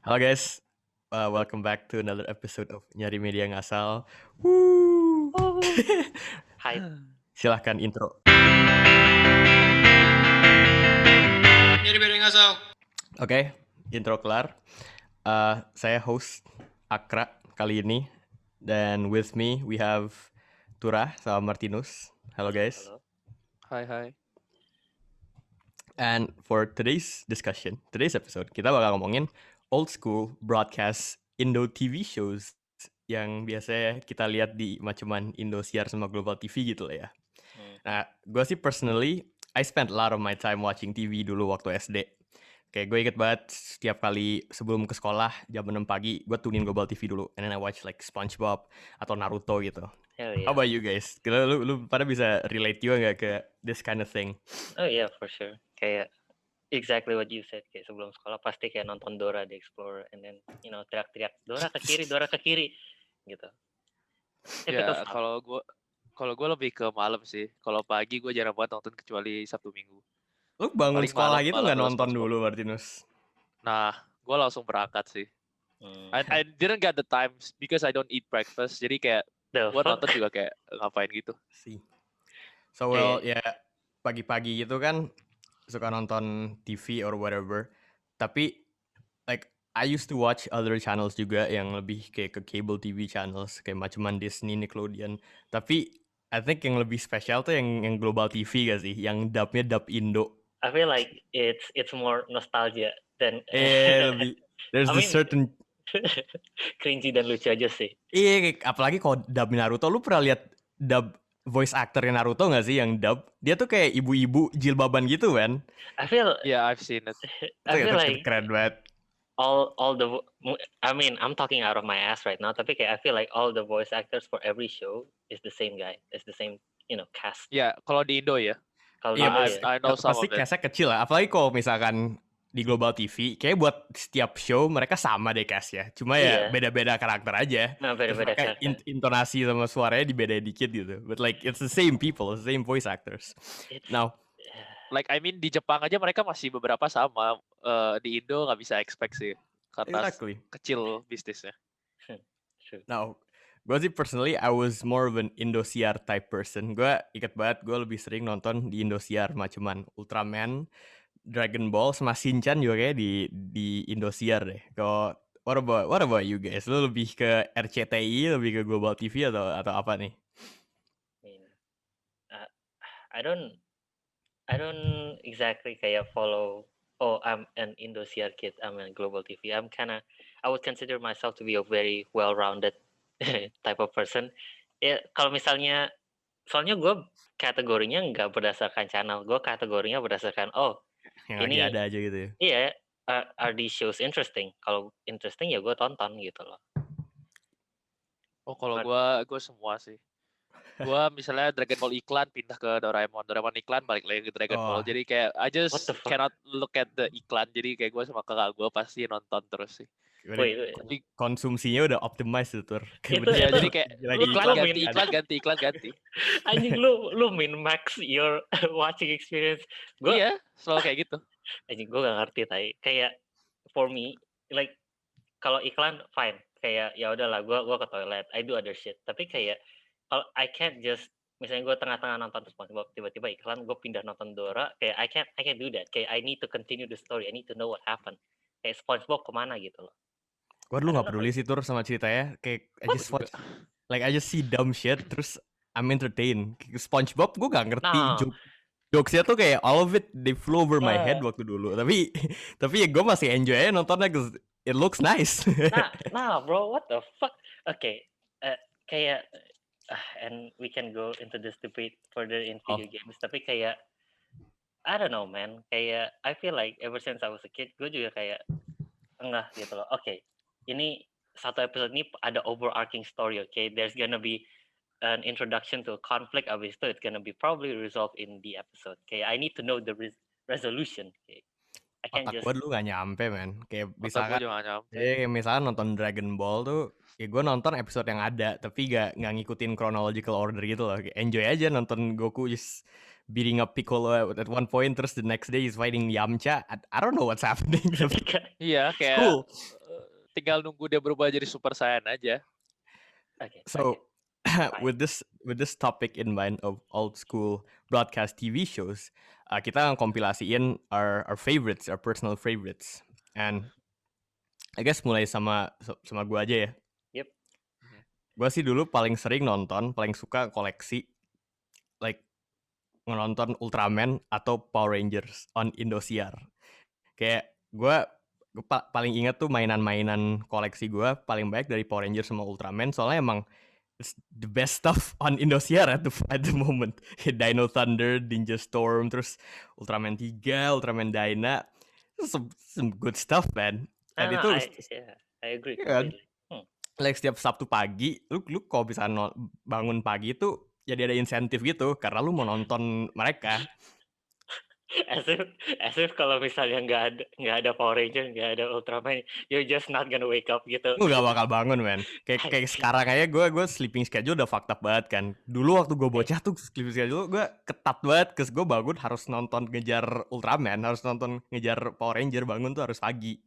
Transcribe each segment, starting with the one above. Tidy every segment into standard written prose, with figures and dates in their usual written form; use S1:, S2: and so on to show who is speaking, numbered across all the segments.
S1: Halo guys, welcome back to another episode of Nyari Media Ngasal. Woo!
S2: Hype.
S1: Silahkan intro.
S3: Nyari Media Ngasal.
S1: Oke, intro kelar. Saya host Akra kali ini, dan with me we have Tura sama Martinus. Halo guys.
S2: Halo.
S4: Hai.
S1: And for today's episode, kita bakal ngomongin old school broadcast Indo TV shows yang biasanya kita lihat di macaman Indosiar sama Global TV gitu lah ya. Nah, gue sih personally, I spent a lot of my time watching TV dulu waktu SD. Kayak gue inget banget setiap kali sebelum ke sekolah jam 6 pagi, gue tunin Global TV dulu. And then I watch like SpongeBob atau Naruto gitu.
S2: Hell
S1: How
S2: yeah.
S1: about you guys? Lu pada bisa relate juga gak ke this kind of thing?
S2: Oh yeah, for sure. Kayak exactly what you said. Kayak sebelum sekolah pasti kayak nonton Dora the Explorer, and then teriak-teriak Dora ke kiri gitu. Typical
S4: Ya,
S2: stuff.
S4: kalau gue lebih ke malam sih. Kalau pagi gue jarang banget nonton kecuali Sabtu Minggu.
S1: Lu bangun
S4: Paling
S1: sekolah
S4: malam-
S1: gitu
S4: malam
S1: gak
S4: kalau
S1: nonton
S4: SpongeBob.
S1: dulu, Martinus?
S4: Nah, gue langsung berangkat sih. I didn't get the time because I don't eat breakfast. Jadi kayak
S2: The
S4: gue
S2: fuck?
S4: nonton juga kayak ngapain gitu.
S1: See. So well, ya pagi-pagi gitu kan suka nonton TV or whatever. Tapi like I used to watch other channels juga yang lebih kayak ke cable TV channels kayak macaman Disney, Nickelodeon. Tapi I think yang lebih spesial tuh yang Global TV gak sih? Yang dubnya dub Indo.
S2: I feel like it's more nostalgia than
S1: Lebih there's
S2: I
S1: a
S2: mean-
S1: certain
S2: cringy dan lucu aja sih.
S1: kayak, apalagi kalau dub Naruto, lu pernah lihat dub voice actornya Naruto gak sih yang dub? Dia tuh kayak ibu-ibu jilbaban gitu kan?
S2: I feel
S4: Yeah, I've seen it.
S2: I feel
S1: Itu
S2: like
S1: keren banget.
S2: all the I mean I'm talking out of my ass right now, tapi kayak I feel like all the voice actors for every show is the same guy, is the same cast.
S4: Ya, kalau di Indo ya.
S2: Kalau
S1: Iya,
S2: Indo
S1: pasti,
S2: ya.
S4: I know some
S1: pasti
S4: of it.
S1: castnya kecil lah. Apalagi kalau misalkan di Global TV, kayak buat setiap show mereka sama deh cast ya. Cuma ya
S2: Iya.
S1: beda-beda karakter aja.
S2: Nah,
S1: Terus
S2: beda-beda
S1: mereka
S2: karakter.
S1: intonasi sama suaranya dibedain dikit gitu. But like it's the same people, the same voice actors.
S2: It's-
S1: Now,
S4: Like I mean di Jepang aja mereka masih beberapa sama. Di Indo nggak bisa expect sih. Karena
S1: exactly.
S4: kecil bisnisnya.
S2: True.
S1: Now, gue sih personally I was more of an Indosiar type person. Gue inget banget gue lebih sering nonton di Indosiar macaman Ultraman, Dragon Ball sama Shinchan juga kayak di Indosiar deh. Kalau what about you guys? Lu lebih ke RCTI, lebih ke Global TV atau apa nih?
S2: I mean, I don't exactly kayak follow. Oh, I'm an Indosiar kid. I'm a Global TV. I would consider myself to be a very well-rounded type of person. Ya, kalau misalnya, soalnya gue kategorinya nggak berdasarkan channel. Gue kategorinya berdasarkan
S1: Yang lagi
S2: Ini-
S1: ada aja gitu ya.
S2: iya, are these shows interesting? Kalau interesting ya gue tonton gitu loh.
S4: Oh, kalau
S2: But-
S4: gue semua sih. Gue misalnya Dragon Ball iklan pindah ke Doraemon iklan balik lagi ke Dragon Ball. Jadi kayak I
S2: What
S4: just
S2: the fuck?
S4: cannot look at the iklan. Jadi kayak gue sama kakak gue pasti nonton terus sih.
S2: Wait.
S4: Jadi
S1: Konsumsinya udah optimized tuh, Tur. Kayak
S2: Itu-
S1: bener.
S4: ya jadi kayak
S1: Lagi
S4: iklan ganti.
S2: Anjing lu min max your watching experience. Gue
S4: Iya, selalu kayak gitu.
S2: anjing gue gak ngerti tai. Kayak for me like kalau iklan fine. Kayak ya udahlah gue ke toilet, I do other shit. Tapi kayak kalau I can't just misalnya gue tengah-tengah nonton SpongeBob tiba-tiba iklan gue pindah nonton Dora, kayak I can't do that. Kayak I need to continue the story. I need to know what happened. Kayak SpongeBob kemana gitu loh.
S1: Gue dulu gak peduli sih, Tur, sama ceritanya. Kayak I just watch, like I just see dumb shit, terus I'm entertained. Kayak SpongeBob gue gak ngerti
S2: No.
S1: jokesnya tuh kayak all of it they flew over my
S2: Nah.
S1: head waktu dulu. Tapi ya gue masih enjoy aja nontonnya cause it looks nice.
S2: Nah bro, what the fuck? Okay, kayak and we can go into this debate further in video games. Tapi kayak I don't know man, kayak I feel like ever since I was a kid, gue juga kayak enggak gitu loh. Okay, ini satu episode ini ada overarching story. Okay, there's gonna be an introduction to a conflict. Abis itu it's gonna be probably resolved in the episode. Okay, I need to know the resolution. Okay, I can't
S1: Otak
S2: just
S1: gue dulu gak nyampe, man. Kayak
S4: Otak gue
S1: misalkan
S4: juga gak nyampe.
S1: kayak misalkan nonton Dragon Ball tuh, ya gue nonton episode yang ada, tapi gak ngikutin chronological order gitu loh. Kayak enjoy aja nonton Goku just beating up Piccolo at one point, terus the next day he's fighting Yamcha. I don't know what's happening. Tapi
S4: Iya, kayak
S1: cool.
S4: tinggal nunggu dia berubah jadi Super Saiyan aja.
S2: Okay.
S1: So
S2: Fine.
S1: with this topic in mind of old school broadcast TV shows, kita kompilasiin our favorites, our personal favorites, and I guess mulai sama gue aja ya.
S2: Yep.
S1: Gue sih dulu paling sering nonton, paling suka koleksi like nonton Ultraman atau Power Rangers on Indosiar. Kayak gue paling ingat tuh mainan-mainan koleksi gue paling baik dari Power Rangers sama Ultraman, soalnya emang it's the best stuff on Indosiar at the moment. Dino Thunder, Ninja Storm, terus Ultraman 3, Ultraman Dyna, some good stuff, man. And itu
S2: I agree.
S1: Yeah,
S2: Completely.
S1: like setiap Sabtu pagi, lu kalau bisa bangun pagi tuh jadi ada insentif gitu karena lu mau nonton mereka.
S2: As if kalau misalnya nggak ada Power Ranger, nggak ada Ultraman, you're just not gonna wake up gitu.
S1: Lu gak bakal bangun, man. Kayak sekarang aja gue sleeping schedule udah fucked up banget kan. Dulu waktu gue bocah tuh sleeping schedule gue ketat banget, cause gue bangun harus nonton ngejar Ultraman, harus nonton ngejar Power Ranger, bangun tuh harus pagi.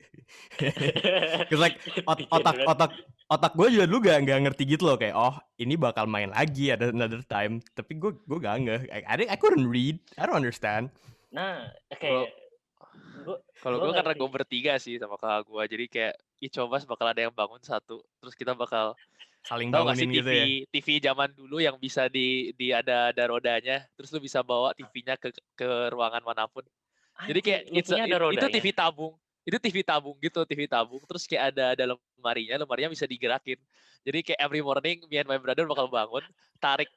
S1: Cause like otak gue juga dulu gak ngerti gitu loh, kayak oh ini bakal main lagi ada another time, tapi gue gak ngeh. I couldn't read, I don't understand.
S2: Nah, kayak
S4: kalau gue karena gue bertiga sih sama kakak gue, jadi kayak coba bakal ada yang bangun satu, terus kita bakal
S1: saling
S4: bangunin
S1: bangunin gitu ya.
S4: TV zaman dulu yang bisa di ada rodanya, terus lu bisa bawa TV-nya ke ruangan manapun. Jadi kayak itu TV tabung. Itu TV tabung gitu, TV tabung. Terus kayak ada lemarinya bisa digerakin. Jadi kayak every morning me and my brother bakal bangun, tarik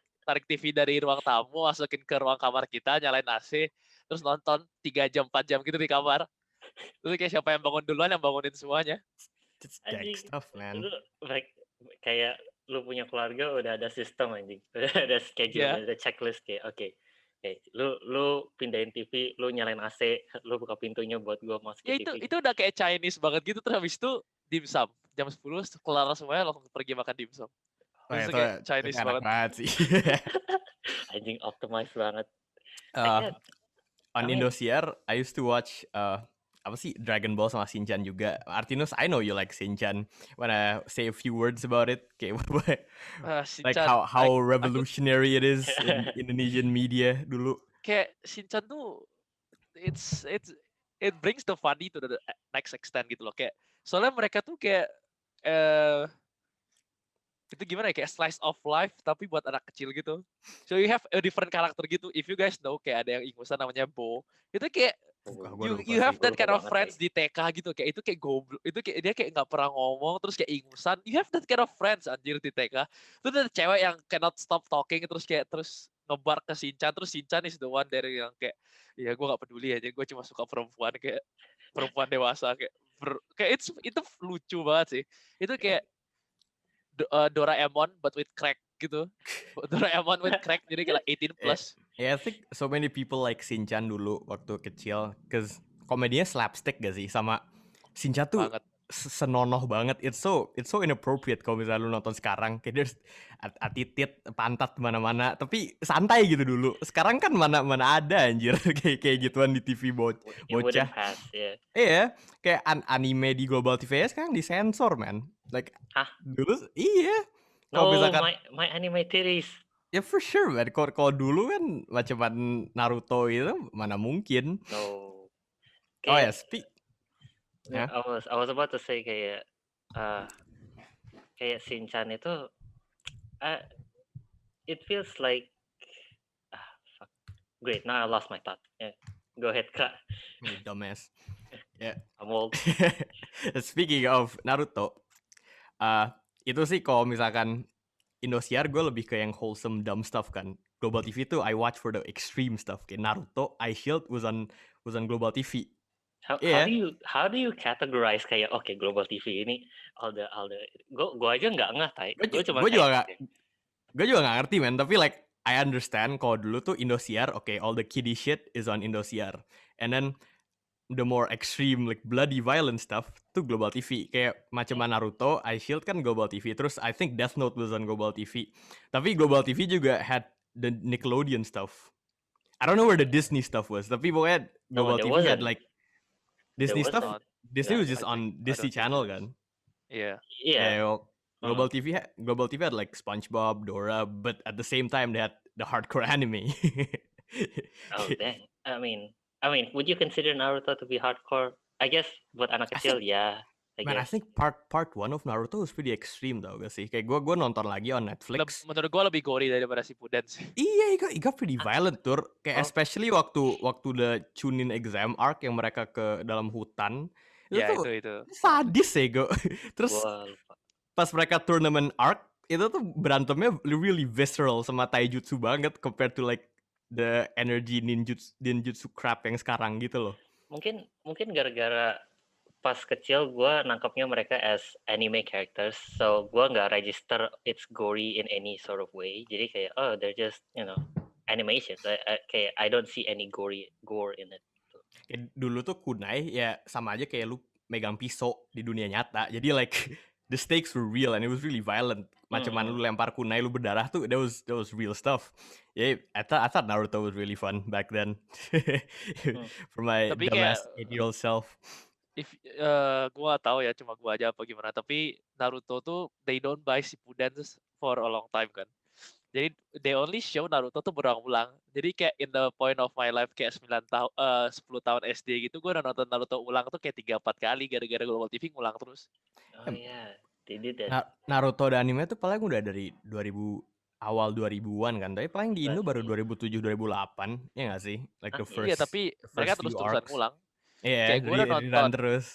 S4: TV dari ruang tamu, masukin ke ruang kamar kita, nyalain AC, terus nonton 3 jam 4 jam gitu di kamar. Terus kayak siapa yang bangun duluan yang bangunin semuanya.
S1: It's gang stuff, man.
S2: Kayak lu punya keluarga udah ada sistem anjing. Udah ada schedule, ada checklist kayak oke. Lu pindahin TV, lu nyalain AC, lu buka pintunya buat gua masukin TV.
S4: Itu udah kayak Chinese banget gitu. Terus habis itu dimsum. Jam 10 kelar semuanya langsung pergi makan dimsum. Itu kayak Chinese banget
S1: sih.
S2: Anjing optimize banget.
S1: On Indosiar, I used to watch apa sih Dragon Ball sama Shinchan juga. Artinus, I know you like Shinchan. Wanna say a few words about it? Okay, like how revolutionary it is in Indonesian media dulu.
S4: Kayak Shinchan tuh it brings the funny to the next extent gitu loh. Kayak soalnya mereka tuh kayak itu gimana ya, kayak slice of life tapi buat anak kecil gitu. So you have a different character gitu. If you guys know, kayak ada yang ingusan namanya Bo. Itu kayak you have that kind of friends di TK gitu. Kayak itu kayak goblok. Itu kayak dia kayak nggak pernah ngomong terus kayak ingusan. You have that kind of friends anjir di TK. Itu ada cewek yang cannot stop talking terus ngebar ke Shinchan. Terus Shinchan is the one dari yang kayak ya gue nggak peduli aja. Gue cuma suka perempuan, kayak perempuan dewasa kayak itu lucu banget sih. Itu kayak Doraemon but with crack gitu. Doraemon with crack, jadi kayak 18 plus.
S1: Yeah, I think so many people like Shinchan dulu waktu kecil, cause komedinya slapstick gak sih, sama Shinchan tuh senonoh banget. It's so inappropriate kalau misalnya lu nonton sekarang, kayak there's atitit, pantat mana-mana, tapi santai gitu dulu. Sekarang kan mana ada anjir kayak gituan di TV bocah. Iya, kayak anime di Global TV sekarang disensor, man. Like dulu iya.
S2: No, my anime titties.
S1: Ya for sure, man. Kalau dulu kan macam Naruto itu mana mungkin.
S2: No.
S1: Oh ya, speak.
S2: Yeah. I was about to say kayak Shinchan itu it feels like fuck. Great, now I lost my thought. Yeah. Go ahead, Kak.
S1: Dumbass. Yeah.
S2: I'm old.
S1: Speaking of Naruto, itu sih kalau misalkan Indosiar gue lebih ke yang wholesome dumb stuff kan. Global TV tuh I watch for the extreme stuff. Kayak Naruto, Ice Shield was on Global TV.
S2: How do you categorize kayak Global TV ini all the gue aja nggak ngeh gue
S1: juga nggak ngerti, man. Tapi like I understand kalau dulu tuh Indosiar, all the kiddie shit is on Indosiar, and then the more extreme like bloody violent stuff tuh Global TV. Kayak macam Naruto, Ice Shield kan Global TV. Terus I think Death Note was on Global TV. Tapi Global TV juga had the Nickelodeon stuff. I don't know where the Disney stuff was. Tapi pokoknya Global TV had like Disney stuff. Disney was just on Disney Channel kan.
S4: Iya.
S2: Yeah.
S1: well, Global TV had like SpongeBob, Dora, but at the same time they had the hardcore anime.
S2: Oh dang. I mean, would you consider Naruto to be hardcore? I guess buat anak
S1: I
S2: kecil,
S1: think,
S2: yeah. I
S1: man, I
S2: guess.
S1: think part 1 of Naruto was pretty extreme tau gak sih? Kayak gue nonton lagi on Netflix.
S4: Menurut gue lebih gory daripada Shippuden sih.
S1: Iya, it got pretty violent tur. Kayak
S2: Oh.
S1: especially waktu the Chunin exam arc yang mereka ke dalam hutan. Itu
S4: Ya
S1: tuh
S4: itu.
S1: sadis ya gue. Terus
S2: Gua lupa.
S1: pas mereka tournament arc itu tuh berantemnya really visceral sama taijutsu banget compared to like the energy ninjutsu crap yang sekarang gitu loh.
S2: Mungkin gara-gara pas kecil gue nangkapnya mereka as anime characters, so gue nggak register it's gory in any sort of way. Jadi kayak they're just animation. Kayak I don't see any gore in it.
S1: Kayak dulu tuh kunai ya sama aja kayak lu megang pisau di dunia nyata. Jadi like the stakes were real and it was really violent. Macam lu lempar kunai lu berdarah tuh that was real stuff. Yeah, I thought Naruto was really fun back then. For my
S4: Tapi
S1: dumbass
S4: kayak
S1: 8-year-old self.
S4: Gue gak tahu ya, cuma gue aja apa gimana. Tapi Naruto tuh they don't buy Shippuden for a long time kan. Jadi they only show Naruto tuh berulang-ulang. Jadi kayak in the point of my life kayak 10 tahun SD gitu, gue udah nonton Naruto ulang tuh kayak 3-4 kali gara-gara Global TV ngulang terus.
S2: Oh yeah, they did that.
S1: Naruto dan anime tuh paling udah dari awal 2000-an kan. Tapi paling di Indo baru 2007 2008 ya nggak sih? Like the first.
S4: Iya, tapi mereka terus-terusan ngulang.
S1: Iya,
S4: Kayak gue udah nonton
S1: terus.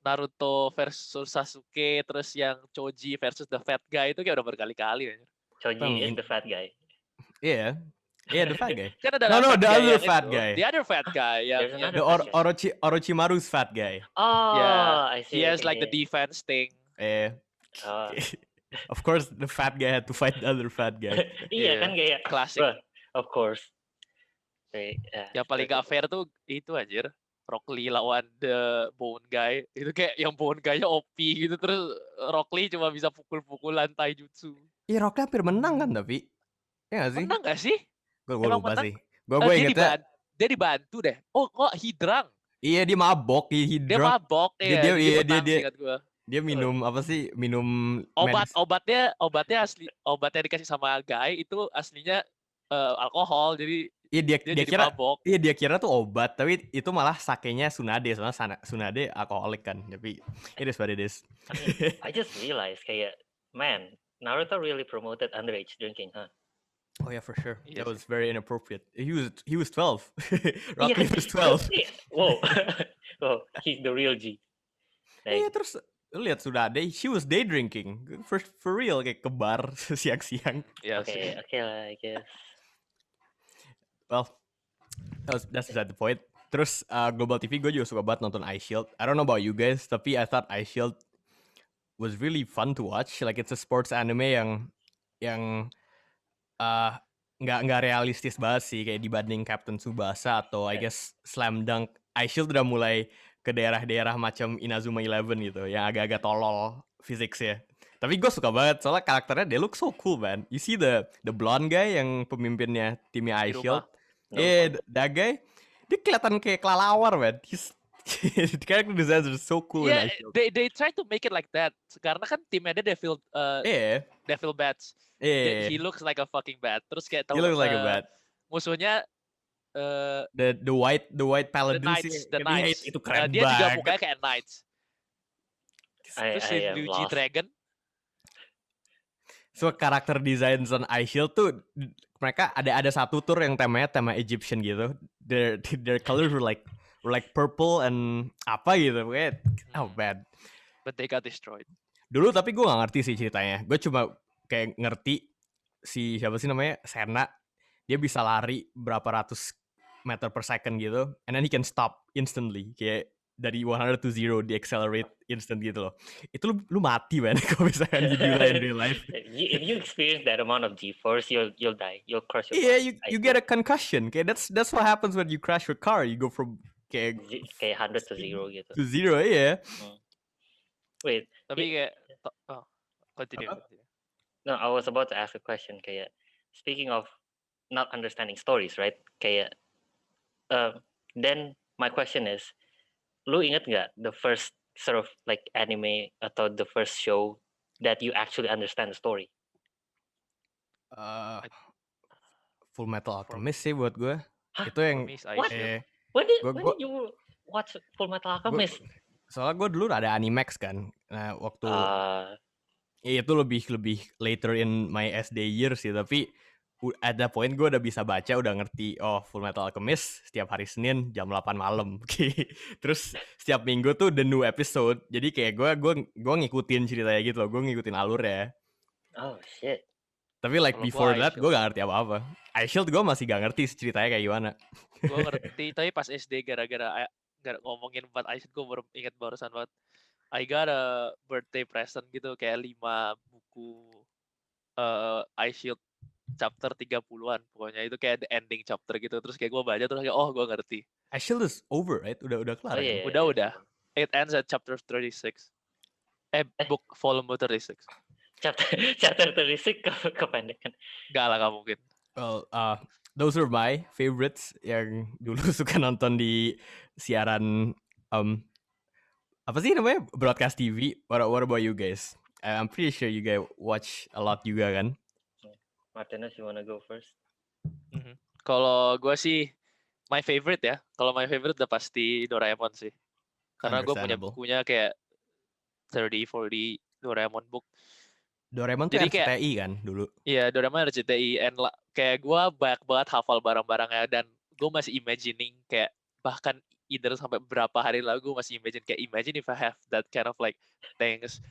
S4: Naruto versus Sasuke, terus yang Choji versus the Fat Guy itu kayak udah berkali-kali ya.
S2: Choji is the fat guy.
S1: Iya. Yeah, the fat guy.
S4: Kan ada
S1: No, the other fat
S4: itu.
S1: guy.
S4: The other fat guy
S2: There's
S4: yang
S1: The Orochimaru's fat guy.
S2: Oh,
S4: Yeah,
S2: I see.
S4: he has like the defense thing.
S1: Yeah.
S2: Oh.
S1: Of course, the fat guy had to fight the other fat guy.
S2: Iya kan kayak
S4: Classic.
S2: Bruh, of course.
S4: Yang paling gak fair tuh itu anjir. Rock Lee lawan the Bone Guy. Itu kayak yang Bone Guy-nya OP gitu. Terus Rock Lee cuma bisa pukul-pukulan taijutsu.
S1: Iya, Rock Lee hampir menang kan tapi? Ya gak sih?
S4: Menang gak sih?
S1: Gue lupa
S4: menang?
S1: sih. Gue ingetnya.
S4: Dia dibantu deh. Oh kok Hidrang?
S1: Iya, dia mabok.
S4: Dia mabok.
S1: Dia minum apa sih? Minum
S4: obatnya asli. Obatnya dikasih sama Guy itu aslinya alkohol. Jadi
S1: dia kira
S4: mabok.
S1: Iya, dia kira tuh obat, tapi itu malah sakenya Tsunade, soalnya Tsunade alkoholik kan. Tapi it is what it is.
S2: I just realized kayak man, Naruto really promoted underage drinking, huh?
S1: Oh yeah, for sure.
S4: Yes.
S1: That was very inappropriate. He was 12. Rock Lee was 12.
S2: Whoa. Oh, he's the real G.
S1: Iya, terus lu lihat Tsunade, she was day drinking. For real, kayak ke bar siang-siang.
S2: Okay lah, I guess.
S1: Well, that's beside the point. Terus Global TV gue juga suka banget nonton Ice Shield. I don't know about you guys, tapi I thought Ice Shield was really fun to watch. Like it's a sports anime yang nggak realistis banget sih kayak dibanding Captain Tsubasa atau I guess Slam Dunk. Ice Shield udah mulai ke daerah-daerah macam Inazuma 11 gitu, yang agak-agak tolol physics-nya. Tapi gue suka banget soalnya karakternya they look so cool, man. You see the blonde guy yang pemimpinnya timnya Ice Shield. Yeah, that guy. Dia kelihatan kayak kelelawar, man. The character designs are so cool.
S4: Yeah, they try to make it like that. Karena kan timnya dia Devil Bats.
S1: Yeah.
S4: He looks like a fucking bat. Terus kayak
S1: He looks like a bat.
S4: Musuhnya
S1: the white paladins.
S4: The Knights.
S1: Itu keren
S4: dia
S1: banget.
S4: juga mukanya kayak Knights. Terus si Luigi Dragon.
S1: So karakter design on Ice Shield tuh mereka ada satu tour yang tema Egyptian gitu. Their colors were like purple and apa gitu. Oh bad.
S4: But they got destroyed.
S1: Dulu tapi gue gak ngerti sih ceritanya. Gue cuma kayak ngerti si siapa sih namanya Senna. Dia bisa lari berapa ratus meter per second gitu. And then he can stop instantly. Kayak dari 100 to 0 di accelerate instant gitu loh. Itu lu mati man kalau misalkan you do that in real life.
S2: If you experience that amount of G-force, you'll die. You'll crush your
S1: car. Yeah, you get a concussion. Kayak that's what happens when you crash your car. You go from kayak
S2: 100 to 0 gitu.
S1: To 0, iya.
S2: Wait.
S4: Tapi kayak continue.
S2: No, I was about to ask a question kayak speaking of not understanding stories, right? Kayak then my question is, lu inget nggak the first sort of like anime atau the first show that you actually understand the story?
S1: Uh, Full Metal Alchemist sih buat gue.
S2: Hah?
S1: Itu yang
S4: For me, it's
S2: What?
S4: iShield.
S2: When
S1: gue
S2: did you watch Full Metal Alchemist?
S1: soalnya gue dulu ada Animax kan. Nah, waktu itu lebih later in my SD years sih, tapi at that point gue udah bisa baca, udah ngerti Full Metal Alchemist setiap hari Senin jam 8 malam. Terus setiap minggu tuh the new episode. Jadi kayak gue ngikutin ceritanya gitu loh, gue ngikutin alurnya.
S2: Oh shit.
S1: Tapi like
S4: Kalau
S1: before
S4: gua
S1: that gue gak ngerti apa-apa. iShield gue masih gak ngerti ceritanya kayak gimana.
S4: Gue ngerti, tapi pas SD gara-gara ngomongin buat iShield, gue baru inget barusan banget. I got a birthday present gitu, kayak 5 buku iShield chapter 30-an. Pokoknya itu kayak the ending chapter gitu. Terus kayak gue baca, terus kayak, oh gue ngerti.
S1: iShield is over, right? Udah kelar kan?
S2: iya.
S4: Udah. It ends at chapter 36. Book volume 36.
S2: Chapter 36 kependekan.
S4: Gak lah, gak mungkin.
S1: Well, those are my favorites yang dulu suka nonton di siaran apa sih namanya, broadcast TV. What about you guys? I'm pretty sure you guys watch a lot juga kan?
S2: Martinez, you wanna go first?
S4: Kalau gue sih my favorite ya. Kalau my favorite udah pasti Doraemon sih. Karena gue punya
S1: Understandable.
S4: bukunya kayak 30-40 Doraemon book.
S1: Doraemon tuh
S4: Jadi kayak-
S1: RCTI kan dulu.
S4: Iya, Doraemon RCTI, and kayak gue banyak banget hafal barang-barangnya, dan gue masih imagining kayak bahkan either sampai berapa hari lalu gue masih imagine if I have that kind of like things,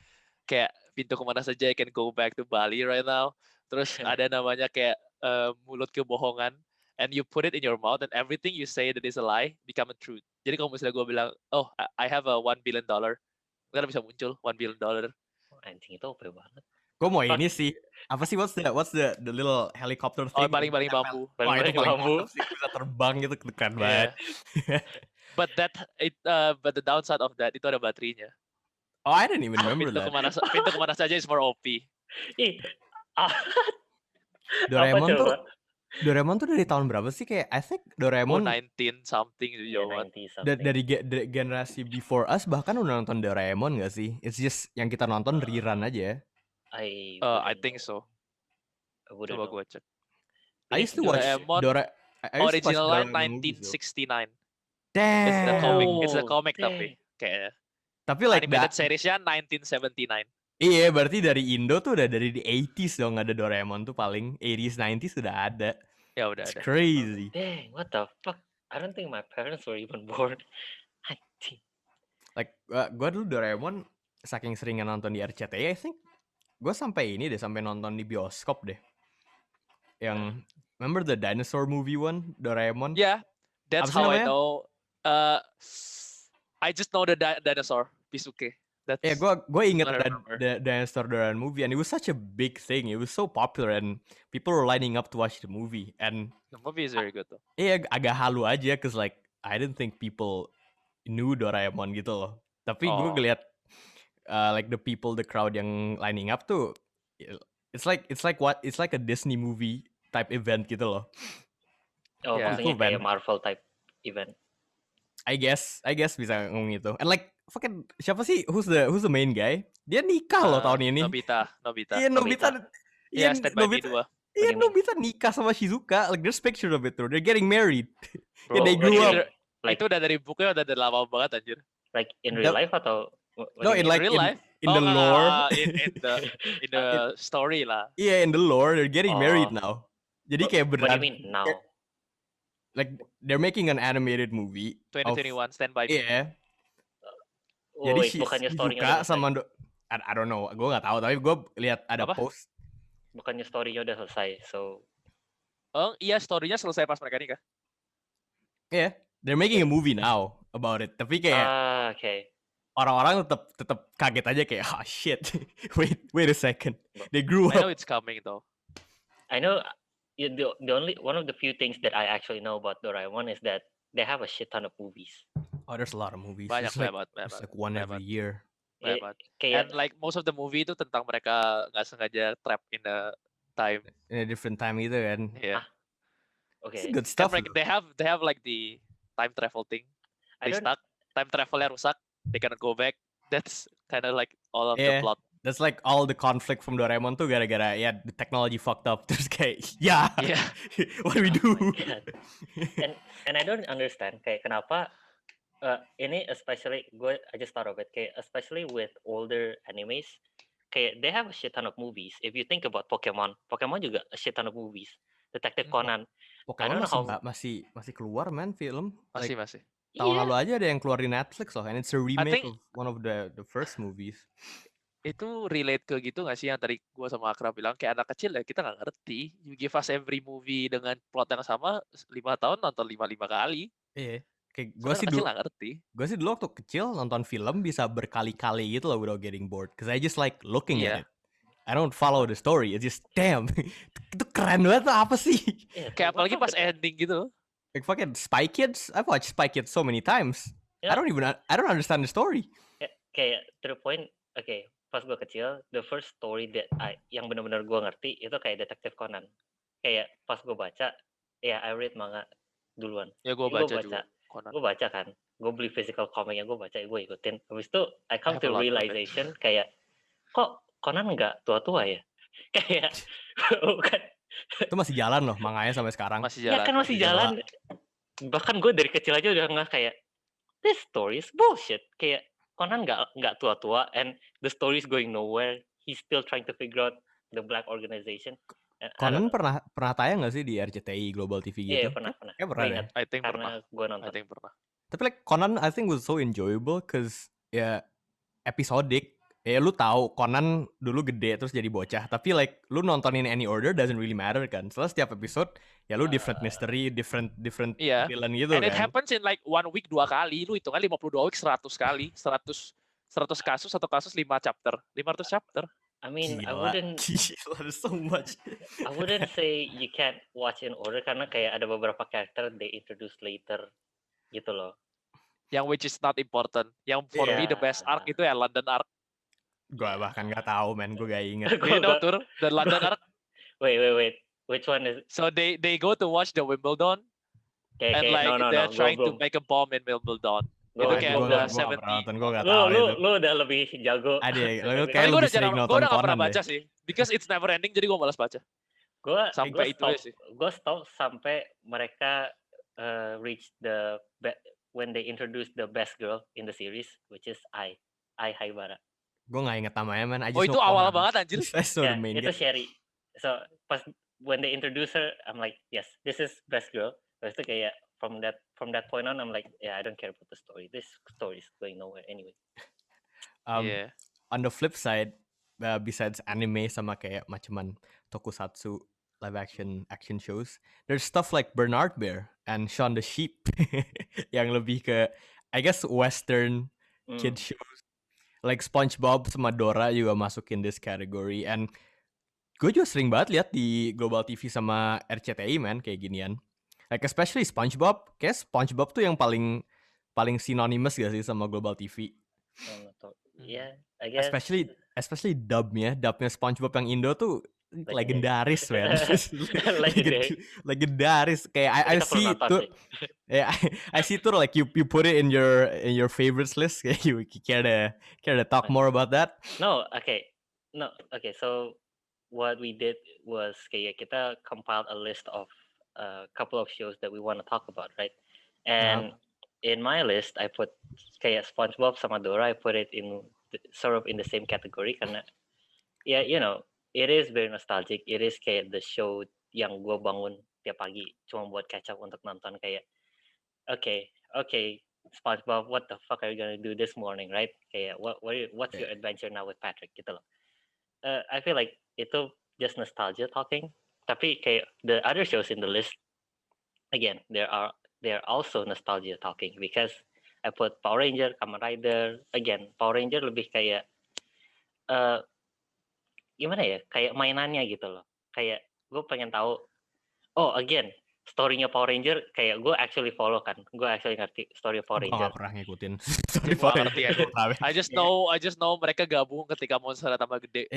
S4: kayak pintu kemana saja I can go back to Bali right now. Terus ada namanya kayak mulut kebohongan, and you put it in your mouth and everything you say that is a lie become a truth. Jadi kalau misalnya gue bilang, oh I have a $1 billion, kan bisa muncul $1 billion.
S2: Anjing itu OP banget.
S1: Gue mau ini sih. Apa sih what's the little helicopter thing?
S4: Oh, baling-baling bambu.
S1: Wah, itu paling
S2: Bambu.
S1: mantap sih, bisa terbang gitu, keren
S4: Iya.
S1: banget.
S4: But the downside of that, itu ada baterainya.
S1: Oh, I didn't even remember
S4: Pintu
S1: that.
S4: kemana saja is more OP.
S2: Ih. Apa
S1: Doraemon
S2: coba?
S1: tuh dari tahun berapa sih? Kayak I think Doraemon
S4: 19 something gitu
S2: Iya,
S4: jawaban.
S2: 90 something.
S1: dari generasi before us bahkan udah nonton Doraemon gak sih? It's just yang kita nonton rerun aja.
S2: I
S4: think so. Coba gue cek.
S1: I used to watch
S4: Doraemon
S1: I used to watch
S4: Original line
S1: Doraemon movies, though.
S4: 1969.
S1: Damn.
S4: It's the comic
S2: dang.
S4: tapi kayaknya.
S1: Tapi like
S4: Animated seriesnya 1979.
S1: iya, berarti dari Indo tuh udah dari the 80s dong ada Doraemon tuh, paling 80s 90s udah ada.
S4: Ya udah
S1: It's
S4: ada.
S1: crazy.
S2: Dang, what the fuck? I don't think my parents were even born. Anjing.
S1: Like gue dulu Doraemon saking seringnya nonton di RCTI, I think gue sampai nonton di bioskop deh. Yang remember the dinosaur movie one, Doraemon?
S4: Yeah, that's
S1: Apa sih
S4: how I
S1: namanya?
S4: know. I just know the dinosaur Pisuke. That's
S1: Yeah, gue inget
S4: what I
S1: that
S4: remember.
S1: the dinosaur Doraemon movie, and it was such a big thing. It was so popular, and people were lining up to watch the movie. And
S4: The movie is very good though.
S1: iya, agak halu aja, cause like I didn't think people knew Doraemon gitu loh. Tapi gue
S4: Oh.
S1: ngeliat like the crowd yang lining up tuh, it's like a Disney movie type event gitu loh.
S2: Oh,
S4: Yeah.
S2: maksudnya
S1: Cool,
S2: kayak
S1: man.
S2: Marvel type event.
S1: I guess bisa ngomong itu. And like fucking siapa sih who's the main guy? Dia nikah loh tahun ini.
S4: Nobita.
S1: Iya, Nobita.
S4: Iya, Stand By Me 2.
S1: Iya,
S2: What do you mean?
S1: Nobita nikah sama Shizuka. Like there's picture of it tuh. They're getting married.
S4: Bro,
S1: they grew
S2: really?
S1: up.
S2: Like-
S4: itu udah dari bukunya udah dari lama banget anjir.
S2: Like in real
S1: The-
S2: life atau what
S1: No,
S2: do you
S1: in
S2: mean?
S1: like
S4: real life?
S1: in the
S4: enggak,
S1: lore.
S4: in the story lah.
S1: Iya, in the lore they're getting married
S2: Oh.
S1: now. Jadi kayak
S2: What do you
S1: beneran
S2: mean now?
S1: like they're making an animated movie.
S4: 2021 Stand By Me.
S1: Iya.
S2: Oh,
S1: Jadi
S2: wait, bukannya story-nya
S1: Shizuka
S2: udah selesai.
S1: sama I don't know. Gue nggak tahu, tapi gue lihat ada
S4: Apa?
S1: post.
S2: Bukannya story-nya udah selesai. So,
S4: Oh iya, story-nya selesai pas mereka nikah.
S1: Iya, they're making a movie now about it. Tapi kayak
S2: okay.
S1: orang-orang tetap kaget aja kayak, oh shit, wait a second, they grew
S4: I know
S1: up.
S4: it's coming though.
S2: I know the only one of the few things that I actually know about Doraemon is that they have a shit ton of movies.
S1: Oh, there's a lot of movies.
S4: Banyak
S1: It's like,
S4: banget.
S1: it's like one
S4: banyak
S1: every year.
S4: banyak
S2: Eh,
S4: banget.
S2: Kayak
S4: And like most of the movie itu tentang mereka nggak sengaja trap in the time.
S1: In a different time gitu kan.
S4: Yeah.
S1: It's
S2: okay.
S1: good
S4: Kan
S1: stuff.
S4: mereka, they have like the time travel thing.
S2: I
S4: They
S2: don't
S4: stuck. Time travelnya rusak. They cannot go back. that's kind of like all of the
S1: Yeah,
S4: plot.
S1: that's like all the conflict from Doraemon tuh gara-gara ya the technology fucked up. Terus kayak ya,
S4: Yeah.
S1: what do we do?
S2: Oh my God. And I don't understand kayak kenapa ini especially I just thought of it kayak especially with older animes kayak they have a shit ton of movies. If you think about Pokemon juga a shit ton of movies. Detective Conan. I
S1: Pokemon
S2: don't know how.
S1: masih keluar man film.
S4: Masih.
S1: Like tahun
S2: Iya.
S1: lalu aja ada yang keluar di Netflix loh, and it's a remake
S4: think-
S1: of one of the first movies.
S4: Itu relate ke gitu nggak sih yang tadi gua sama Akra bilang kayak anak kecil ya kita nggak ngerti. You give us every movie dengan plot yang sama 5 tahun nonton 5 kali.
S1: Iya. Kayak gue
S4: Soalnya
S1: sih
S4: anak kecil nggak ngerti.
S1: Gue sih dulu waktu kecil nonton film bisa berkali-kali gitu loh without getting bored. Cause I just like looking
S4: Iya.
S1: at it. I don't follow the story. It's just damn. Itu keren banget tuh apa sih?
S2: Iya,
S4: Kayak apalagi
S2: what
S4: pas
S2: the-
S4: ending gitu.
S1: Like fucking Spy Kids. I've watched Spy Kids so many times.
S2: Yeah.
S1: I don't understand the story.
S2: kayak to the point. Okay, pas gue kecil, the first story that yang benar-benar gue ngerti itu kayak Detective Conan. Kayak pas gue baca, I read manga duluan.
S4: Ya gue baca juga. Conan.
S2: Gue baca kan, gue beli physical comic-nya, gue baca, gue ikutin. Habis itu I come
S4: have a
S2: to
S4: lot of it.
S2: realization kayak kok Conan nggak tua-tua ya? Kayak bukan.
S1: Itu masih jalan loh manganya sampai sekarang.
S4: Masih
S2: Ya
S4: jalan.
S2: kan masih
S1: Gila.
S2: jalan. Bahkan gue dari kecil aja udah nggak kayak this story is bullshit. Kayak Conan nggak tua-tua and the story is going nowhere. He's still trying to figure out the black organization. And I don't
S1: Conan
S2: know.
S1: pernah tayang gak sih di RCTI Global TV gitu?
S2: Iya pernah.
S1: Kayak
S2: Gue
S1: pernah
S2: ingat
S1: deh.
S4: I think pernah.
S2: karena gue
S4: I
S2: nonton.
S4: think pernah.
S1: Tapi like Conan I think was so enjoyable cause ya episodic. Ya lu tahu Conan dulu gede terus jadi bocah, tapi like lu nontonin any order doesn't really matter kan. Soalnya setiap episode ya lu different mystery, different
S4: Iya.
S1: villain gitu
S4: And it
S1: kan.
S4: happens in like 1 week 2 kali. Lu hitungan 52 week 100 kali. 100 kasus, satu kasus 5 chapter. 500 chapter.
S2: I mean, I
S1: Gila.
S2: wouldn't
S1: Gila, there's so much.
S2: I wouldn't say you can't watch in order karena kayak ada beberapa karakter they introduce later gitu loh.
S4: Yang which is not important. Yang for me the best arc itu ya London arc.
S1: Gua bahkan nggak tahu men, gue gak inget.
S4: You know Tur, the London arc.
S2: Wait. Which one is?
S4: So they go to watch the Wimbledon and like they're trying to make a bomb in Wimbledon. Itu kayak
S1: Gua
S4: udah
S1: nggak pernah
S4: 70.
S1: nonton, gue gak tahu itu.
S2: Lu udah lebih jago.
S1: Ada, lu
S4: Tapi
S1: kayak
S4: gue
S1: lebih
S4: udah
S1: sering
S4: gue
S1: nonton
S4: udah gak pernah
S1: Conan
S4: baca
S1: deh.
S4: sih, because it's never ending jadi gue malas baca. Sampai itu aja sih.
S2: Gue stop sampai mereka reach when they introduce the best girl in the series, which is Ai Haibara.
S1: Gue gak inget namanya men. I just
S4: Oh itu
S1: know
S4: awal
S1: Conan.
S4: banget anjir.
S1: I saw the
S2: Yeah,
S1: main
S2: itu
S1: guy.
S2: Sherry. So pas when they introduce her, I'm like, yes, this is best girl. Terus itu kayak from that point on, I'm like, yeah, I don't care about the story. This story is going nowhere anyway.
S4: Yeah.
S1: On the flip side, besides anime sama kayak macaman tokusatsu live action shows, there's stuff like Bernard Bear and Shaun the Sheep yang lebih ke I guess western kid shows. Like SpongeBob sama Dora juga masuk in this category, and gue juga sering banget lihat di Global TV sama RCTI man kayak ginian. Like especially SpongeBob, kayak SpongeBob tuh yang paling synonymous gak sih sama Global TV?
S2: Yeah, I guess.
S1: Especially dubnya SpongeBob yang Indo tuh legendaris man. Legendaris kayak I see itu. Yeah, I see it like you put it in your favorites list. You care to talk more about that?
S2: No, okay. So what we did was kayak kita compiled a list of a couple of shows that we want to talk about, right? And in my list, I put kayak SpongeBob sama Dora. I put it in sort of in the same category karena you know it is very nostalgic. It is kayak the show yang gue bangun tiap pagi cuma buat catch up untuk nonton kayak. Okay, SpongeBob, what the fuck are you gonna do this morning, right? Kayak what's your adventure now with Patrick gitu loh. I feel like itu just nostalgia talking. Tapi kayak the other shows in the list, again, they are also nostalgia talking because I put Power Ranger, Kamen Rider. Again, Power Ranger lebih kayak gimana ya? Kayak mainannya gitu loh. Kayak gue pengen tahu. Oh, again. Story-nya Power Ranger kayak gue actually follow kan. Gue actually ngerti story Power
S1: Gue
S2: Ranger.
S1: gak pernah ngikutin.
S4: Gua ngerti aja. I just know mereka gabung ketika monster tambah gede.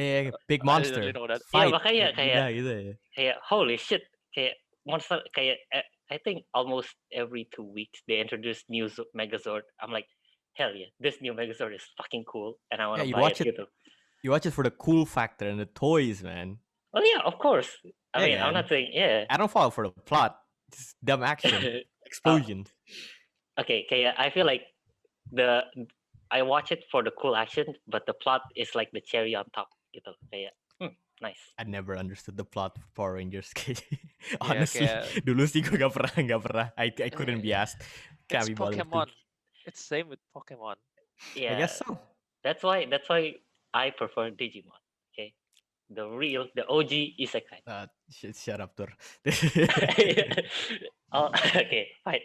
S1: Big
S4: I
S1: monster.
S4: literally know that.
S2: Iya, makanya kayak
S1: gitu ya.
S2: Kayak holy shit, kayak monster kayak I think almost every 2 weeks they introduce new Megazord. I'm like, hell yeah, this new Megazord is fucking cool, and I want
S1: Yeah,
S2: to
S1: you
S2: buy
S1: watch
S2: it
S1: it.
S2: gitu.
S1: You watch it for the cool factor and the toys, man.
S2: Oh yeah, of course. I
S1: Yeah,
S2: mean, I'm
S1: man.
S2: not saying yeah.
S1: I don't follow for the plot. Just dumb action, explosions.
S2: Okay, I feel like I watch it for the cool action, but the plot is like the cherry on top gitu. Kayak nice.
S1: I never understood the plot of Power Rangers.
S4: Yeah,
S1: Honestly,
S4: kayak
S1: dulu sih gue gak pernah. I couldn't be asked. Can't
S4: it's
S1: be bothered to.
S4: Pokemon. It's same with Pokemon.
S1: I
S2: Yeah,
S1: guess so.
S2: that's why I prefer Digimon. Okay, the OG isekai.
S1: Shut up, Tur.
S2: Oh, okay, fine.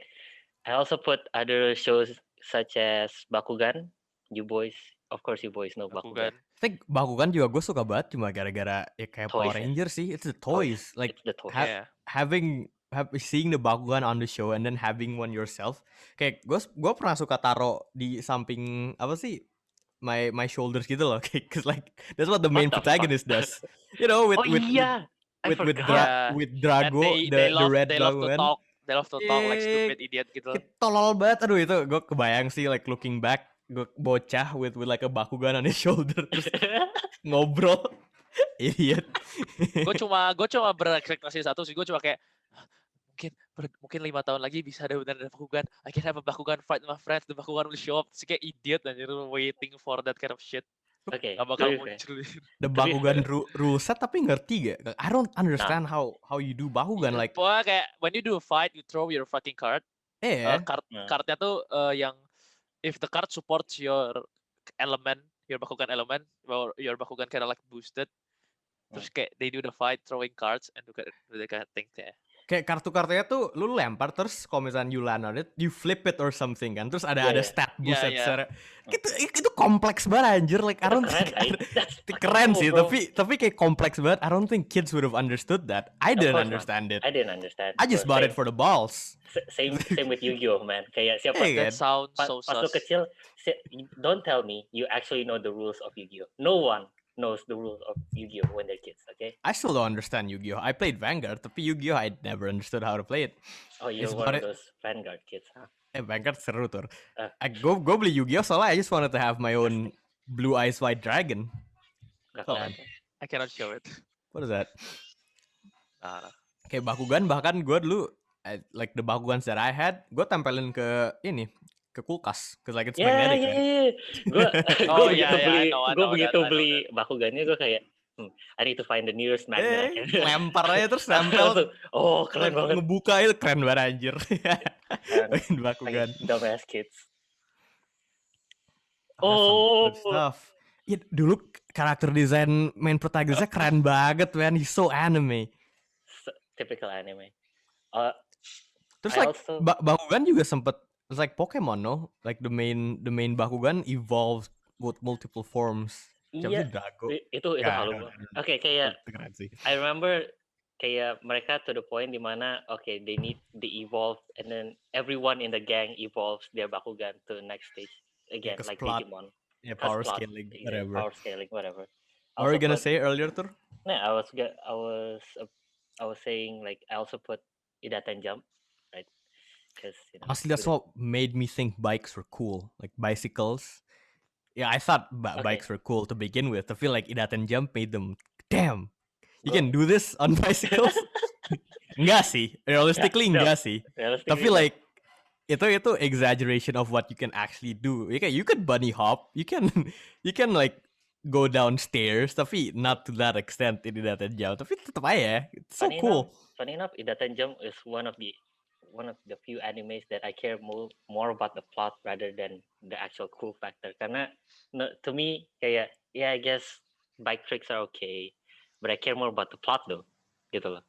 S2: I also put other shows such as Bakugan. You boys know Bakugan.
S4: Bakugan.
S1: I think Bakugan juga gue suka banget cuma gara-gara ya kayak Power
S2: Toys, ya.
S1: Rangers sih. It's the toys. Like
S2: It's the toys.
S4: Yeah.
S1: seeing the Bakugan on the show and then having one yourself. Kayak gue pernah suka taro di samping apa sih my shoulders gitu loh. Cause like that's what the main
S2: What the
S1: protagonist does. You know, with
S2: Oh yeah, I forgot.
S1: with
S4: And
S1: Drago,
S4: they
S1: the red
S4: love to
S1: Bakugan.
S4: talk. They love to talk like
S1: Yeah.
S4: stupid idiot gitu.
S1: Tolol banget, aduh itu gue kebayang sih like looking back, gue bocah with like a Bakugan on his shoulder terus ngobrol, idiot.
S4: Gue cuma berekspektasi satu sih. Gue cuma kayak mungkin 5 tahun lagi bisa ada benar Bakugan. I can have a Bakugan fight with my friends. The Bakugan will show up. Terus kayak idiot anjir waiting for that kind of shit.
S2: Okay,
S4: Gak bakal
S2: to be fair.
S4: muncul.
S1: The Bakugan rule set tapi ngerti gak? I don't understand how you do Bakugan like.
S4: Pokoknya kayak when you do a fight, you throw your fucking card.
S1: Yeah.
S4: Cardnya tuh yang if the card supports your element, your Bakugan element, or your Bakugan kind of like boosted. Terus kayak they do the fight throwing cards and do that kind of thing ya.
S1: Kayak kartu-kartunya tuh lu lempar terus kalau misalnya you land on it, you flip it or something kan. Terus ada
S2: Yeah.
S1: stat boost
S4: Yeah, yeah.
S1: secara itu kompleks banget anjir. Like I don't think keren sih, tapi kayak kompleks banget. I don't think kids would have understood that. I didn't
S2: course not.
S1: understand it.
S2: I didn't understand.
S1: I just bought it for the balls.
S2: Same with Yu-Gi-Oh, man. Kayak siapa
S1: Hey,
S2: tuh
S4: That sounds so
S2: pas lu
S4: sus.
S2: kecil, don't tell me you actually know the rules of Yu-Gi-Oh. No one knows the rules of Yu-Gi-Oh when they're kids, okay?
S1: I still don't understand Yu-Gi-Oh. I played Vanguard, tapi Yu-Gi-Oh I never understood how to play it.
S2: Oh, you're
S1: It's
S2: one
S1: about
S2: of those Vanguard kids, huh?
S1: Vanguard seru tuh.
S2: Uh.
S1: Gue beli Yu-Gi-Oh soalnya I just wanted to have my own Blue Eyes White Dragon.
S2: Gak
S1: Oh,
S2: kelihatan.
S4: I cannot show it.
S1: What is that?
S4: Nah.
S1: Kayak Bakugan bahkan gue dulu like the Bakugans that I had, gue tempelin ke kulkas, cause like it's magnetic.
S2: Yeah.
S4: Oh,
S2: Gue
S4: yeah, I know
S2: begitu
S4: that.
S2: beli Bakugannya gue kayak, I need to find the nearest magnet.
S1: Lempar aja terus nempel.
S2: Oh, keren banget.
S1: Ngebuka itu keren banget anjir. Main Bakugan.
S2: Dumbass kids.
S1: That's some good stuff. Ya, dulu karakter desain main protagonisnya keren banget, man. He's so anime.
S2: Typical anime.
S1: Terus
S2: I
S1: like
S2: also-
S1: Bakugan juga sempet, it's like Pokemon, no? Like the main Bakugan evolved with multiple forms. Siapa
S2: Iya,
S1: sih Drago?
S2: itu
S1: Ya,
S2: halu banget. Oke, kayak
S1: Itu keren sih.
S2: I remember kayak mereka to the point dimana they evolve and then everyone in the gang evolves their Bakugan to the next stage again,
S1: Because
S2: like
S1: plot.
S2: Digimon.
S1: Yeah,
S2: Cause
S1: power
S2: plot,
S1: scaling,
S2: yeah,
S1: whatever.
S2: Power scaling, whatever.
S1: What were you
S2: Also
S1: gonna
S2: put-
S1: say earlier, Tur?
S2: No, I was saying like I also put Idaten Jump, right? Because
S1: Honestly, that's what made me think bikes were cool. Like bicycles. Yeah, I thought bikes were cool to begin with. I feel like Idaten Jump made them, damn, you can do this on bicycles? Enggak sih. Realistically,
S2: no.
S1: enggak sih. Tapi like, itu exaggeration of what you can actually do. You can bunny hop. You can like go downstairs. Tapi not to that extent in Idaten Jump. Tapi tetap aja. It's so cool.
S2: Funny enough, Idaten Jump is one of the few animes that I care more about the plot rather than the actual cool factor. Karena to me, kayak, yeah, I guess bike tricks are okay, but I care more about the plot though, gitu loh.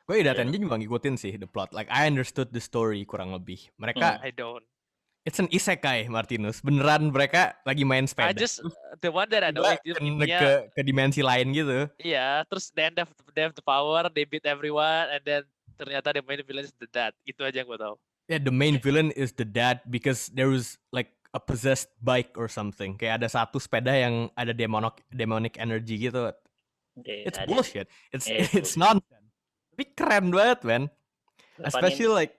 S1: Gue Idaten Jump juga ngikutin sih the plot. Like I understood the story kurang lebih. Mereka
S4: I don't.
S1: it's an isekai, Martinus. Beneran mereka lagi main sepeda.
S4: I just the one that I know
S1: Tiba-tiba
S4: itu intinya
S1: ke dimensi lain gitu.
S4: iya, terus then they have the power, they beat everyone, and then ternyata the main villain is the dad. Itu aja yang gue tahu.
S1: Yeah, the main villain is the dad because there was like a possessed bike or something. Kayak ada satu sepeda yang ada demonic energy gitu. It's bullshit. It's nonsense. Tapi keren banget, man. Especially like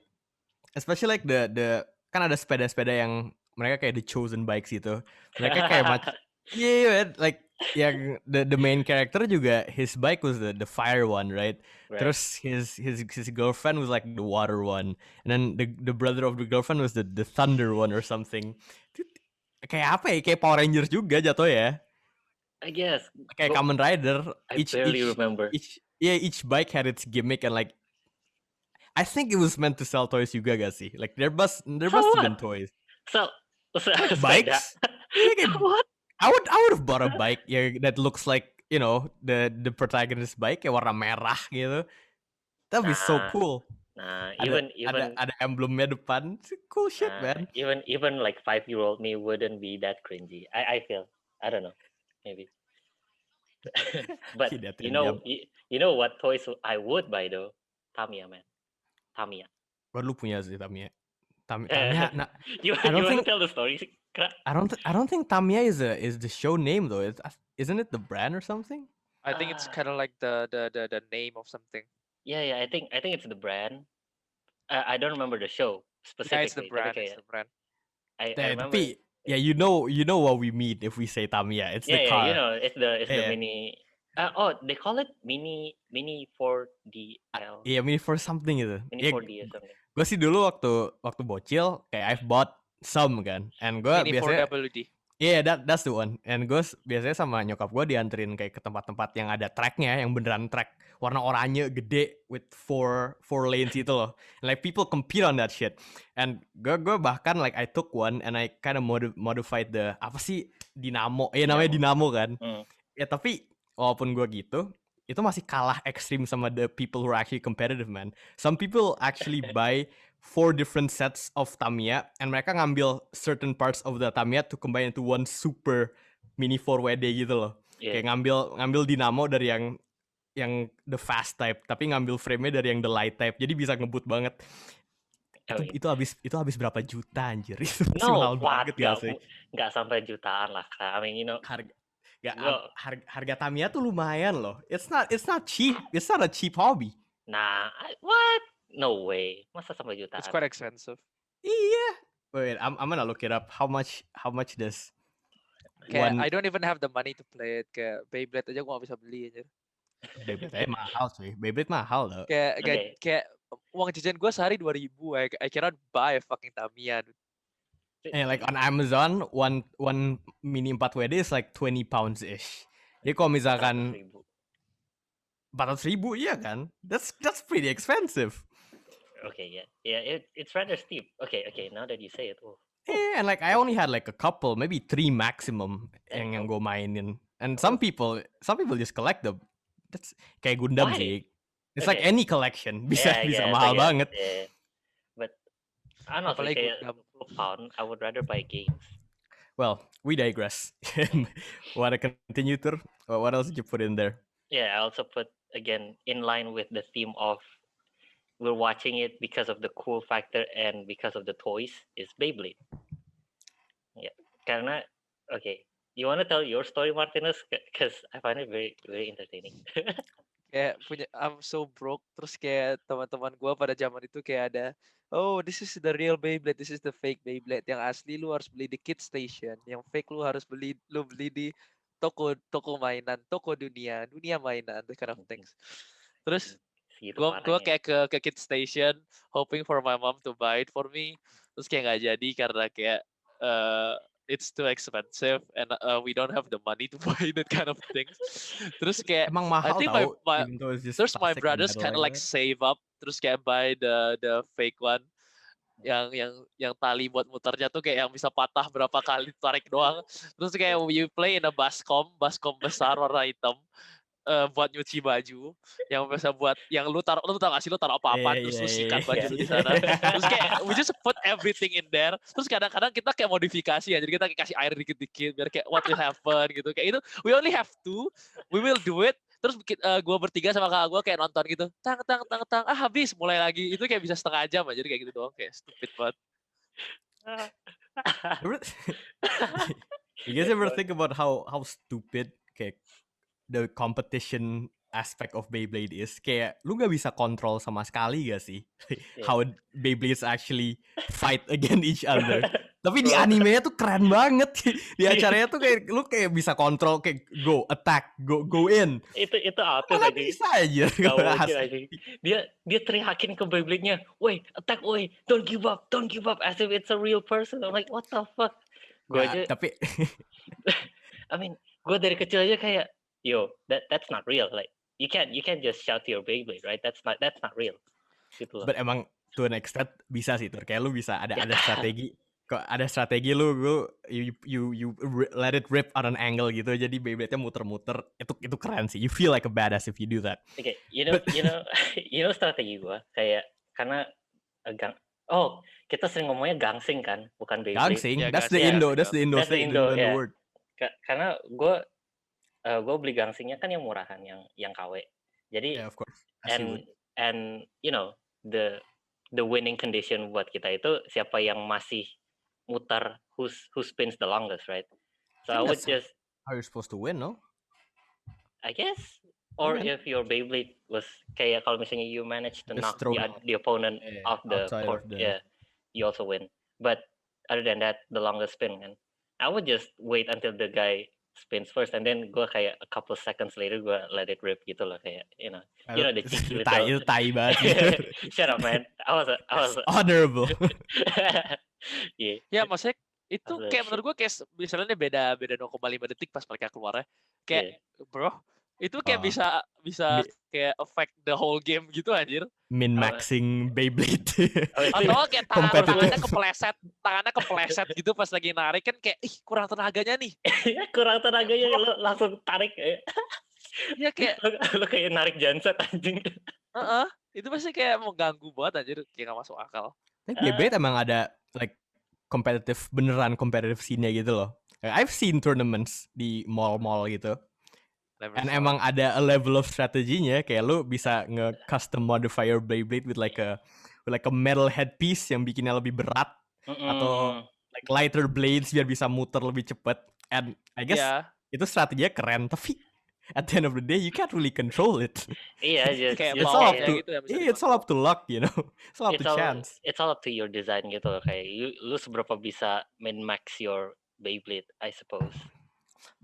S1: the kan ada sepeda-sepeda yang mereka kayak the chosen bikes gitu. Mereka kayak yeah, like yang the main character juga his bike was the fire one, right?
S2: Right.
S1: Terus his girlfriend was like the water one, and then the brother of the girlfriend was the thunder one or something. Kayak apa ya? Kayak Power Rangers juga jatuh ya.
S2: I guess.
S1: Kayak
S2: Bro,
S1: Kamen Rider.
S2: I barely remember.
S1: Each bike had its gimmick and like I think it was meant to sell toys juga gak sih? Like there must have been toys.
S2: So
S1: Like
S2: sepeda.
S1: bikes? Yeah, kayak-
S2: What?
S1: I would have bought a bike that looks like, you know, the protagonist bike kayak warna merah gitu. That'd be so
S2: Nah,
S1: cool.
S2: Nah,
S1: Ada
S2: even
S1: ada emblemnya depan. It's cool shit, man.
S2: even like 5-year-old me wouldn't be that cringy. I feel. I don't know. Maybe. But
S1: Iya,
S2: you know what toys I would buy though? Tamiya, man. Tamiya.
S1: Gua dulu punya sih Tamiya. Tamiya. Nah,
S2: You
S1: I don't
S2: want to
S1: think-
S2: tell the story?
S1: I don't think Tamiya is the show name though. Isn't it the brand or something?
S4: I think it's kind of like the name of something.
S2: Yeah. I think it's the brand. I don't remember the show specifically.
S4: Yeah, it's the
S2: tapi
S4: brand.
S2: kayak
S4: It's the brand.
S2: I remember.
S1: Tapi yeah, you know what we mean if we say Tamiya. It's the car.
S2: You know, it's the
S1: Yeah.
S2: mini. They call it mini 4DL.
S1: Iya, Mini for something gitu.
S2: Mini 4D or something.
S1: Gue sih dulu waktu bocil kayak I've bought some kan, and gue
S4: Mini
S1: biasanya
S4: 4WD.
S1: that's the one. And gue biasanya sama nyokap gue dianterin kayak ke tempat-tempat yang ada tracknya, yang beneran track warna oranye gede with four lanes itu loh. And like people compete on that shit. And gue bahkan like I took one and I kind of modified the apa sih Dinamo. Namanya Dinamo kan. Ya tapi walaupun gue gitu, itu masih kalah ekstrim sama the people who are actually competitive, man. Some people actually buy 4 different sets of Tamiya and mereka ngambil certain parts of the Tamiya to combine into one super mini 4WD gitu loh.
S2: Yeah.
S1: Kayak ngambil dinamo dari yang the fast type, tapi ngambil frame-nya dari yang the light type. Jadi bisa ngebut banget. Itu habis berapa juta anjir? Itu masih mahal banget gak sih?
S2: Nggak sampai jutaan lah. I mean, you know.
S1: Harga Tamiya tuh lumayan loh. It's not cheap. It's not a cheap hobby.
S2: Nah, what? No way. Masa sampai jutaan?
S4: It's quite expensive.
S1: Iya. Wait, I'm gonna look it up. How much does
S4: Kayak
S1: one
S4: I don't even have the money to play it. Kayak Beyblade aja gue gak bisa beli aja.
S1: Beyblade mahal sih. Beyblade mahal loh.
S4: Kayak uang jajan gue sehari 2.000. I cannot buy a fucking Tamiya.
S1: Like on Amazon, one mini 4WD is like 20 pounds ish. Jadi kalau misalkan 400.000, iya kan? That's pretty expensive.
S2: Okay, yeah. It's rather steep. Okay. Now that you say it,
S1: Yeah, and like I only had like a couple, maybe 3 maximum yang gue mainin. And some people just collect them. That's kayak Gundam sih. It's like any collection bisa mahal banget.
S2: Yeah. But honestly, kayak £10, I would rather buy games.
S1: Well, we digress. Want to continue, Tur? What else did you put in there?
S2: Yeah, I also put again in line with the theme of we're watching it because of the cool factor and because of the toys is Beyblade. Yeah, karena okay. You want to tell your story, Martinez? Because I find it very, very entertaining.
S4: Kayak I'm so broke. Terus kayak teman-teman gue pada zaman itu kayak ada, oh this is the real Beyblade, this is the fake Beyblade. Yang asli lu harus beli di Kid Station, yang fake lu harus beli di toko mainan, toko dunia mainan, that kind of things. Terus gue kayak ke Kid Station, hoping for my mom to buy it for me. Terus kayak nggak jadi karena kayak it's too expensive and we don't have the money to buy that kind of things. Terus kayak
S1: emang mahal
S4: I think
S1: tau,
S4: terus my brothers kind of like save up, terus kayak buy the fake one yang tali buat muternya tuh kayak yang bisa patah berapa kali tarik doang. Terus kayak you play in a baskom besar warna hitam. Buat nyuci baju yang bisa buat yang lu taruh gak sih lu taruh apa-apa terus lu sikat baju lu di sana. Terus kayak we just put everything in there. Terus kadang-kadang kita kayak modifikasi ya. Jadi kita kayak kasih air dikit-dikit biar kayak what will happen gitu. Kayak itu we only have 2. We will do it. Terus gue bertiga sama kakak gue kayak nonton gitu. Tang habis mulai lagi. Itu kayak bisa setengah jam aja kayak gitu doang kayak stupid banget.
S1: You guys ever think about how stupid kayak the competition aspect of Beyblade is? Kayak lu gak bisa kontrol sama sekali gak sih? How Beyblades actually fight against each other. Tapi di
S2: Bro.
S1: animenya tuh keren banget. Di acaranya tuh kayak lu kayak bisa kontrol kayak go attack, go in.
S2: Itu autis
S1: Mana
S2: aja.
S1: bisa aja.
S2: Gak mungkin aja. Dia teriakin ke Beyblade-nya, "Wait, attack, wait, don't give up, as if it's a real person." I'm like, what the fuck? Gue aja,
S1: Tapi
S2: I mean, gue dari kecil aja kayak, yo, that's not real. Like, you can't just shout to your Beyblade, right? That's not real. Gitu loh.
S1: but emang to an extent bisa sih tuh. Kayak lu bisa ada
S2: Ya
S1: ada
S2: kan?
S1: strategi. Kok ada strategi lu let it rip on an angle gitu. Jadi Beyblade-nya muter-muter. Itu keren sih. You feel like a badass if you do that.
S2: Okay, you know strategi gue kayak karena kita sering ngomongnya gangsing kan, bukan Beyblade.
S1: Gangsing.
S4: Yeah,
S1: That's
S4: gangsing,
S1: the Indo.
S4: gangsing,
S1: That's the Indo
S2: That's the
S1: thing.
S2: Indo,
S1: The
S2: yeah.
S1: word.
S2: Karena gue beli gangsingnya kan yang murahan, yang KW. Jadi
S1: Yeah, of course. As you would.
S2: and you know the winning condition buat kita itu siapa yang masih mutar who spins the longest, right? So I
S1: think
S2: would
S1: that's
S2: just,
S1: how you're supposed to win, no?
S2: I guess, or
S1: Yeah.
S2: if your Beyblade was kayak kalau misalnya you manage to
S1: Just
S2: knock
S1: throw
S2: the opponent
S1: Yeah,
S2: off the
S1: outside
S2: court,
S1: of the-
S2: yeah, you also win. But other than that, the longest spin, kan, I would just wait until the guy spins first, and then gue kayak a couple seconds later gue let it rip gitu loh, kayak you know the cheeky
S1: itu tai banget.
S2: Shut up, man. I was
S1: Honorable.
S2: yeah.
S4: Ya maksudnya itu
S2: Other
S4: kayak
S2: shit.
S4: menurut gue kayak misalnya beda 0,5 detik pas mereka keluarnya. Kayak bro, itu kayak
S1: Ah.
S4: bisa
S1: Mi-
S4: kayak affect the whole game gitu anjir.
S1: Min-maxing Beyblade.
S4: Atau kayak
S1: Competitive.
S4: tangannya kepleset gitu pas lagi narik kan kayak ih kurang tenaganya nih.
S2: Kurang tenaganya lo langsung tarik
S4: Iya kayak
S2: lo kayak narik genset anjing.
S4: itu pasti kayak mengganggu banget anjir, kayak gak masuk akal.
S1: Tapi Beyblade emang ada like beneran competitive scene-nya gitu loh. I've seen tournaments di mall-mall gitu.
S4: Never
S1: And
S4: saw.
S1: emang ada a level of strateginya, kayak lu bisa nge-custom modify your Beyblade with like a metal headpiece yang bikinnya lebih berat, atau like lighter blades biar bisa muter lebih cepet. And I guess
S4: Iya,
S1: itu strateginya keren, tapi at the end of the day you can't really control it.
S2: Iya, just
S4: kayak
S1: It's
S2: just
S1: all up
S4: powernya
S1: to
S4: gitu ya bisa
S1: it's all up to luck, you know. It's all up to chance.
S2: it's all up to your design gitu loh, kayak lu seberapa bisa min-max your Beyblade, I suppose.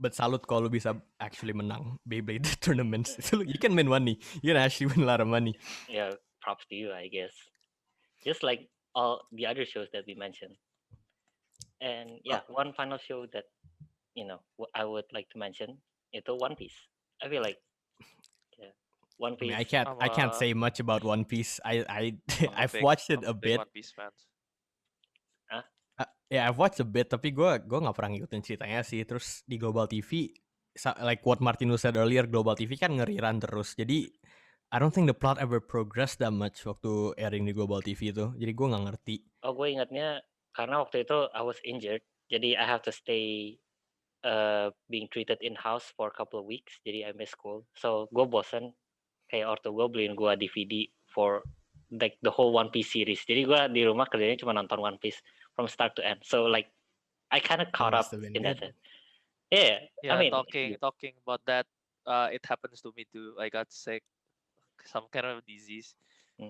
S1: But salut kalau lu bisa actually menang Beyblade tournaments. You can win money. You can actually win a lot of money.
S2: Yeah, props to you, I guess. Just like all the other shows that we mentioned. And yeah, one final show that I would like to mention itu One Piece. I feel like One
S1: I
S2: Piece.
S1: mean, I can't say much about One Piece. I've watched it a bit.
S4: One Piece fans.
S1: Yeah, I've watched a bit, tapi gue nggak pernah ngikutin ceritanya sih. Terus di Global TV, like what Martinus said earlier, Global TV kan ngeriran terus. Jadi I don't think the plot ever progressed that much waktu airing di Global TV itu. Jadi gue nggak ngerti.
S2: Oh, gue ingatnya karena waktu itu I was injured, jadi I have to stay being treated in house for a couple of weeks. Jadi I miss school, so gue bosen. Kayak orto gue beliin gue DVD for like the whole One Piece series. Jadi gue di rumah kerjanya cuma nonton One Piece from start to end. So like I kind of caught up
S1: must have been
S2: in that
S1: good.
S2: sense. Yeah,
S4: Yeah,
S2: I mean,
S4: talking about that, it happens to me too. I got sick, some kind of disease.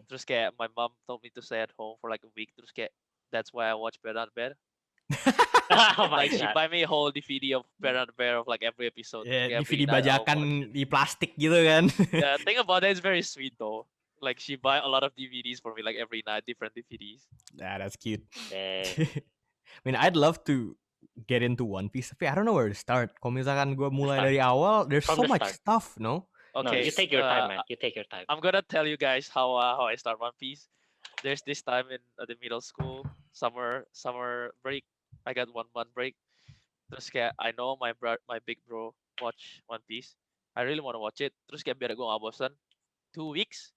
S4: Terus kayak my mom told me to stay at home for like a week. Terus kayak that's why I watch Bear on Bear.
S2: oh my
S4: Like she
S2: god.
S4: buy me a whole DVD of Bear on Bear of like every episode.
S1: Ya,
S4: Like,
S1: DVD
S4: every night I'll watch
S1: bajakan
S4: it.
S1: di plastik gitu kan.
S4: Yeah, thing about that is very sweet though. Like she buy a lot of DVDs for me like every night, different DVDs.
S1: Nah, that's cute.
S2: Dang.
S1: I mean, I'd love to get into One Piece, tapi I don't know where to start. Kalau misalkan gue mulai
S2: Start.
S1: dari awal, there's
S2: From
S1: so
S2: the
S1: much
S2: start.
S1: stuff, no?
S2: No,
S4: Okay,
S2: you take your time, man. You take your time.
S4: I'm gonna tell you guys how I start One Piece. There's this time in the middle school, summer break. I got 1 month break. Terus kayak I know my big bro watch One Piece. I really want to watch it. Terus kayak biar gue gak bosen, 2 weeks.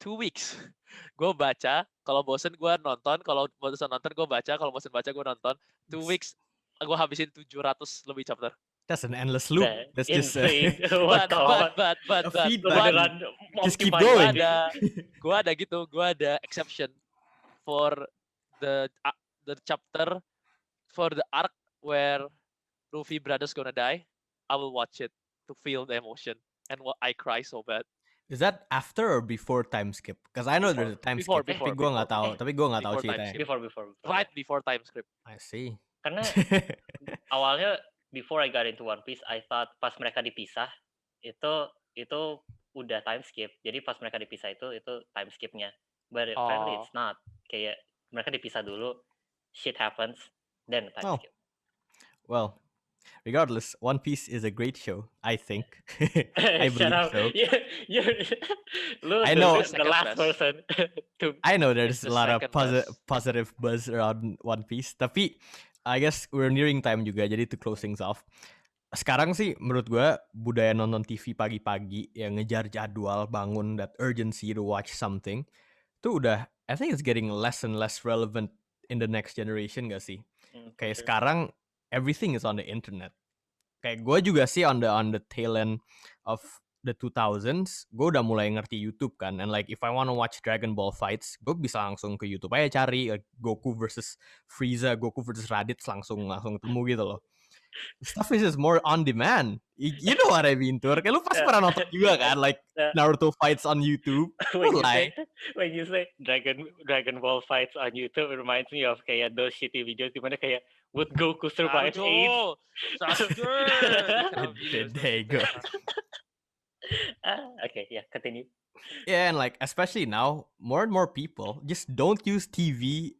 S4: Gue baca, kalau bosen gue nonton, kalau bosen nonton gue baca, kalau bosen baca gue nonton. 2 weeks gue habisin 700 lebih chapter.
S1: That's an endless loop. That's just
S2: insane. What the fuck?
S4: But
S1: feedback.
S2: Beneran
S1: Just keep
S2: optimize
S1: going.
S2: banget.
S4: gue ada exception for the chapter, for the arc where Luffy brothers gonna die. I will watch it to feel the emotion and I cry so bad.
S1: Is that after or before time skip? Because I know there's a time
S4: Before,
S1: skip,
S4: before,
S1: tapi gue nggak
S4: before,
S1: tahu. Tapi gue nggak tahu
S4: before time
S1: ceritanya.
S4: skip.
S2: before.
S4: Right before time skip.
S1: I see.
S2: Karena awalnya before I got into One Piece, I thought pas mereka dipisah itu udah time skip. Jadi pas mereka dipisah itu time skipnya. But apparently
S4: Oh.
S2: it's not. Kayak mereka dipisah dulu, shit happens, then time
S1: Oh.
S2: skip.
S1: Well, regardless, One Piece is a great show. I think. I
S2: Shut
S1: believe
S2: up.
S1: so.
S2: Lu
S1: I know.
S2: the last
S4: Second best.
S2: person to
S1: I know
S4: It's
S1: there's
S4: the
S1: a lot of
S4: second best.
S1: positive buzz around One Piece. Tapi I guess we're nearing time juga. Jadi to close things off. Sekarang sih menurut gue budaya nonton TV pagi-pagi yang ngejar jadwal, bangun, that urgency to watch something itu udah, I think it's getting less and less relevant in the next generation gak sih? Kayak sekarang everything is on the internet. Kayak gue juga sih on the tail end of the 2000s, gue udah mulai ngerti YouTube kan, and like if I wanna watch Dragon Ball fights, gue bisa langsung ke YouTube aja cari like, Goku versus Frieza, Goku versus Raditz langsung ketemu gitu loh. Stuff is just more on demand. You know what I mean, Tur? Kayak lu pasti pernah nonton juga kan, like Naruto fights on YouTube.
S2: When you say Dragon Ball fights on YouTube, it reminds me of kayak those shitty videos dimana kayak would Goku survive AIDS?
S1: There you go.
S2: Okay, yeah, continue.
S1: Yeah, and like especially now, more and more people just don't use TV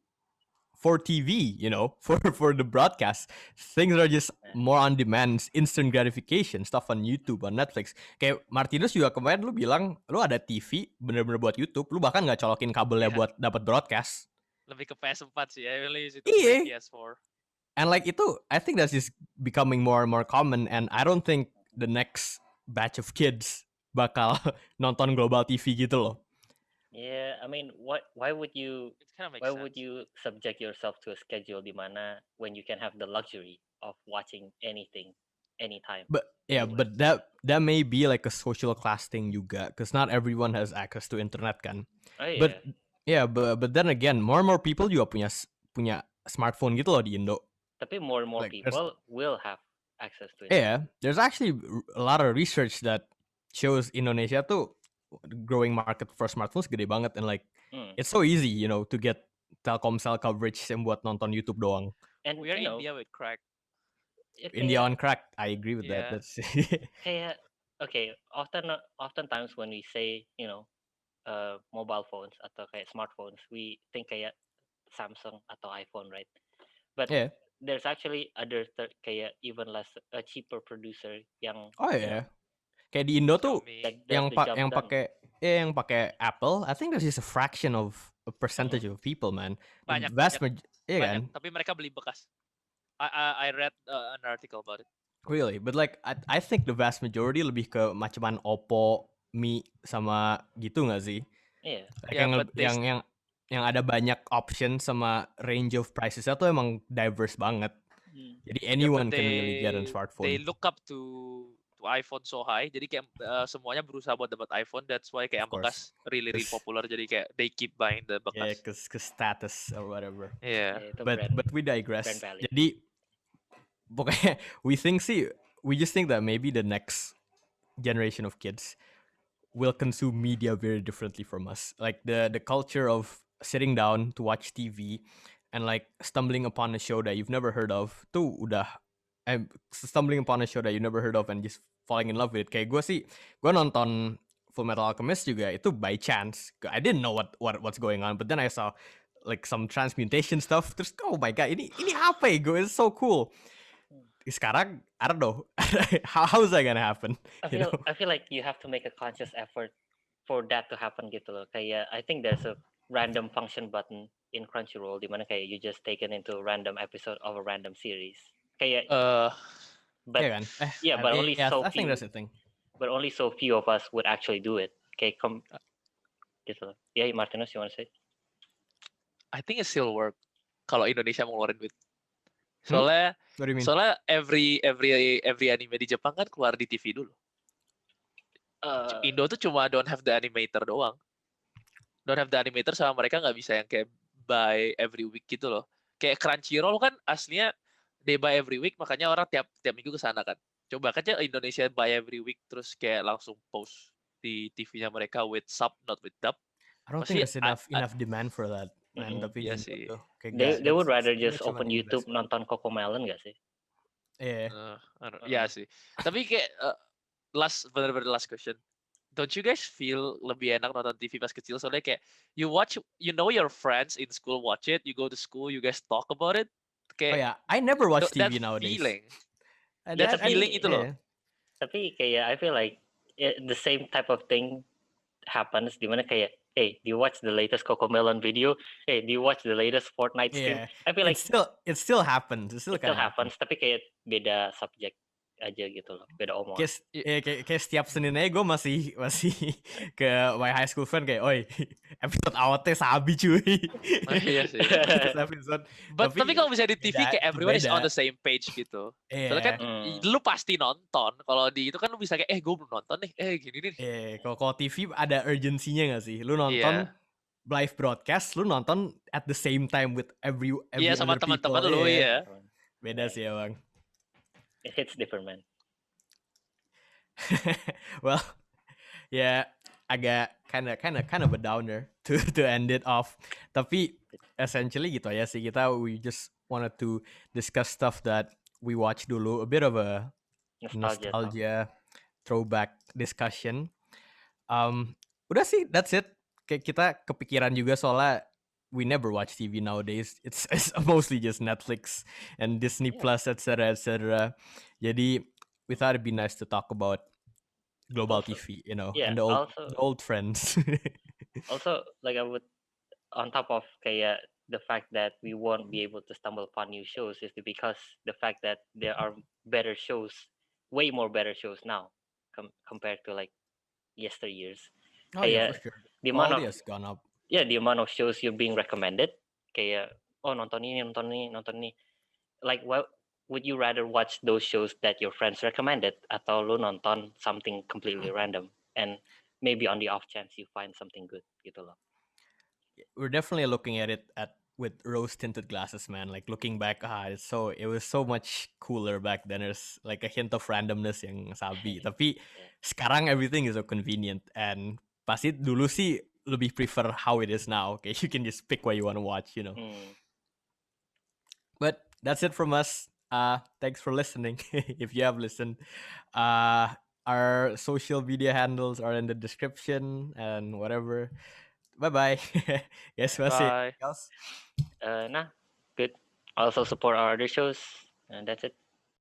S1: for TV, you know, for the broadcast. Things are just more on demand, instant gratification, stuff on YouTube, on Netflix. Kayak Martinus juga kemarin lu bilang, lu ada TV bener-bener buat YouTube, lu bahkan nggak colokin kabelnya buat dapat broadcast.
S4: Lebih ke PS4 sih, I really use it
S1: Iya.
S4: PS4.
S1: And like itu, I think that's just becoming more and more common, and I don't think the next batch of kids bakal nonton global TV gitu loh.
S2: Yeah, I mean, why would you
S4: It kind of makes
S2: why
S4: sense.
S2: would you subject yourself to a schedule di mana when you can have the luxury of watching anything anytime?
S1: But yeah,
S2: anywhere.
S1: but that may be like a social class thing juga, because not everyone has access to internet kan.
S2: Oh yeah.
S1: But yeah, but then again, more and more people juga punya smartphone gitu loh di Indo.
S2: Tapi more and more
S1: Like,
S2: people will have access to it.
S1: Yeah, there's actually a lot of research that shows Indonesia tuh growing market for smartphones gede banget, and like it's so easy, you know, to get Telkomsel coverage yang buat nonton YouTube doang.
S2: And
S4: We are
S2: you know,
S4: India with crack.
S1: India on crack, I agree with that.
S4: Yeah.
S1: That's
S2: kayak okay, oftentimes when we say, you know, mobile phones atau kayak smartphones, we think kayak Samsung atau iPhone, right? But
S1: yeah.
S2: there's actually other kayak even less cheaper producer yang
S1: Oh
S2: you
S1: yeah.
S2: know,
S1: Kayak di Indo tuh
S4: Xiaomi.
S2: like does
S1: yang
S2: the job done.
S1: yang pakai Apple, I think that's just a fraction of a percentage of people, man.
S4: Banyak,
S1: Iya kan?
S4: Tapi mereka beli bekas. I read an article about it.
S1: Really, but like I think the vast majority lebih ke macaman Oppo, Mi sama gitu nggak sih?
S2: Iya.
S1: Like
S4: Yeah, but
S1: yang ada banyak option sama range of pricesnya tuh emang diverse banget. Jadi anyone can really get a smartphone.
S4: They look up to iPhone so high, jadi kayak semuanya berusaha buat dapat iPhone. That's why kayak
S1: Of
S4: bekas really
S1: Cause-
S4: popular. Jadi kayak they keep buying the
S1: Yeah,
S4: bekas.
S1: cause status or whatever.
S4: Yeah.
S2: Itu
S1: But we digress.
S2: brand value.
S1: Jadi pokoknya we just think that maybe the next generation of kids will consume media very differently from us. Like the culture of sitting down to watch TV and like stumbling upon a show that you've never heard of tuh udah stumbling upon a show that you never heard of and just falling in love with it. Kayak gue nonton Full Metal Alchemist juga itu by chance. I didn't know what's going on, but then I saw like some transmutation stuff. Terus oh my god, ini apa ya? It's so cool. Sekarang I don't know how is that gonna happen?
S2: I feel like you have to make a conscious effort for that to happen gitu loh. Kayak I think there's a random function button in Crunchyroll di mana kayak you just taken into a random episode of a random series. Kayak but
S1: yeah, kan?
S2: but only so
S1: I think
S2: few.
S1: that's the thing.
S2: But only so few of us would actually do it. Kayak gitu loh. Yeah, Martinus, you want to say?
S4: I think it still work kalau Indonesia mau ngeluarin duit. Soalnya
S1: What do you mean?
S4: soalnya every anime di Jepang kan keluar di TV dulu. Indo tuh cuma don't have the animator doang. Don't have the animator sama mereka nggak bisa yang kayak buy every week gitu loh. Kayak Crunchyroll kan aslinya they buy every week, makanya orang tiap minggu ke sana kan. Coba aja Indonesia buy every week terus kayak langsung post di TV-nya mereka with sub, not with dub.
S1: I don't think
S4: Pasti
S1: there's enough demand for that, man.
S2: Mm-mm.
S1: Tapi
S4: Iya
S1: di Indo
S4: sih.
S1: tuh kayak
S2: They
S1: gak
S2: would rather
S1: sebenarnya
S2: just
S1: cuma
S2: open YouTube
S1: investment.
S2: nonton Cocomelon gak sih?
S1: Iya.
S4: Iya sih. Tapi kayak bener-bener last question. Don't you guys feel lebih enak nonton TV pas kecil? Soalnya kayak you know your friends in school watch it, you go to school, you guys talk about it.
S1: Oh
S4: Kayak
S1: yeah, I never watch
S4: that
S1: TV nowadays.
S4: feeling.
S2: Ya,
S4: That
S2: tapi-
S4: feeling itu loh.
S1: Yeah.
S2: Tapi kayak I feel like the same type of thing happens dimana kayak, hey, do you watch the latest Cocomelon video? Hey, do you watch the latest Fortnite stream?
S1: Yeah.
S2: I feel like
S1: It still happens. It still
S2: it still
S1: kinda
S2: happens, tapi kayak beda subjek aja gitu loh, beda omongan.
S1: Kayak setiap Senin aja gue masih ke my high school friend kayak, oi, episode awalnya sabi cuy.
S4: Iya sih.
S1: Episode.
S4: Tapi kalau misalnya di TV
S1: beda-
S4: kayak everyone is on
S1: beda.
S4: the same page gitu.
S1: Iya.
S4: Soalnya kan lu pasti nonton. Kalau di itu kan lu bisa kayak gue belum nonton nih. Gini nih.
S1: Kalau TV ada urgensinya gak sih? Lu nonton live broadcast, lu nonton at the same time with every
S4: Iya sama
S1: other people.
S4: teman-teman lu ya.
S1: Beda sih emang.
S2: It hits different, man.
S1: Well, yeah, agak kind of a downer to end it off. Tapi essentially gitu ya sih, we just wanted to discuss stuff that we watched dulu, a bit of a nostalgia throwback discussion. Udah sih, that's it. Kayak kita kepikiran juga soalnya we never watch TV nowadays. It's mostly just Netflix and Disney Plus, etc. Jadi we thought it'd be nice to talk about global
S2: Also,
S1: TV, you know,
S2: yeah,
S1: and the old friends.
S2: Also, like I would, on top of kayak the fact that we won't be able to stumble upon new shows is because the fact that there are better shows, way more better shows now compared to like yesteryears.
S1: Oh yeah,
S2: Kayak
S1: for sure.
S2: The amount
S1: Quality
S2: of,
S1: has gone up.
S2: yeah, the amount of shows you're being recommended, kayak nonton ini. Like, what would you rather watch those shows that your friends recommended atau lu nonton something completely random and maybe on the off chance you find something good gitu loh.
S1: We're definitely looking at it with rose tinted glasses, man. Like looking back, it was so much cooler back then. There's like a hint of randomness yang sabi. Tapi sekarang everything is so convenient, and pasti dulu sih lebih prefer how it is now. Okay, you can just pick what you want to watch, you know. But that's it from us. Thanks for listening. If you have listened, our social media handles are in the description and whatever. Bye. Yes,
S4: Bye.
S1: else?
S2: Nah, good. Also support our other shows, and that's it.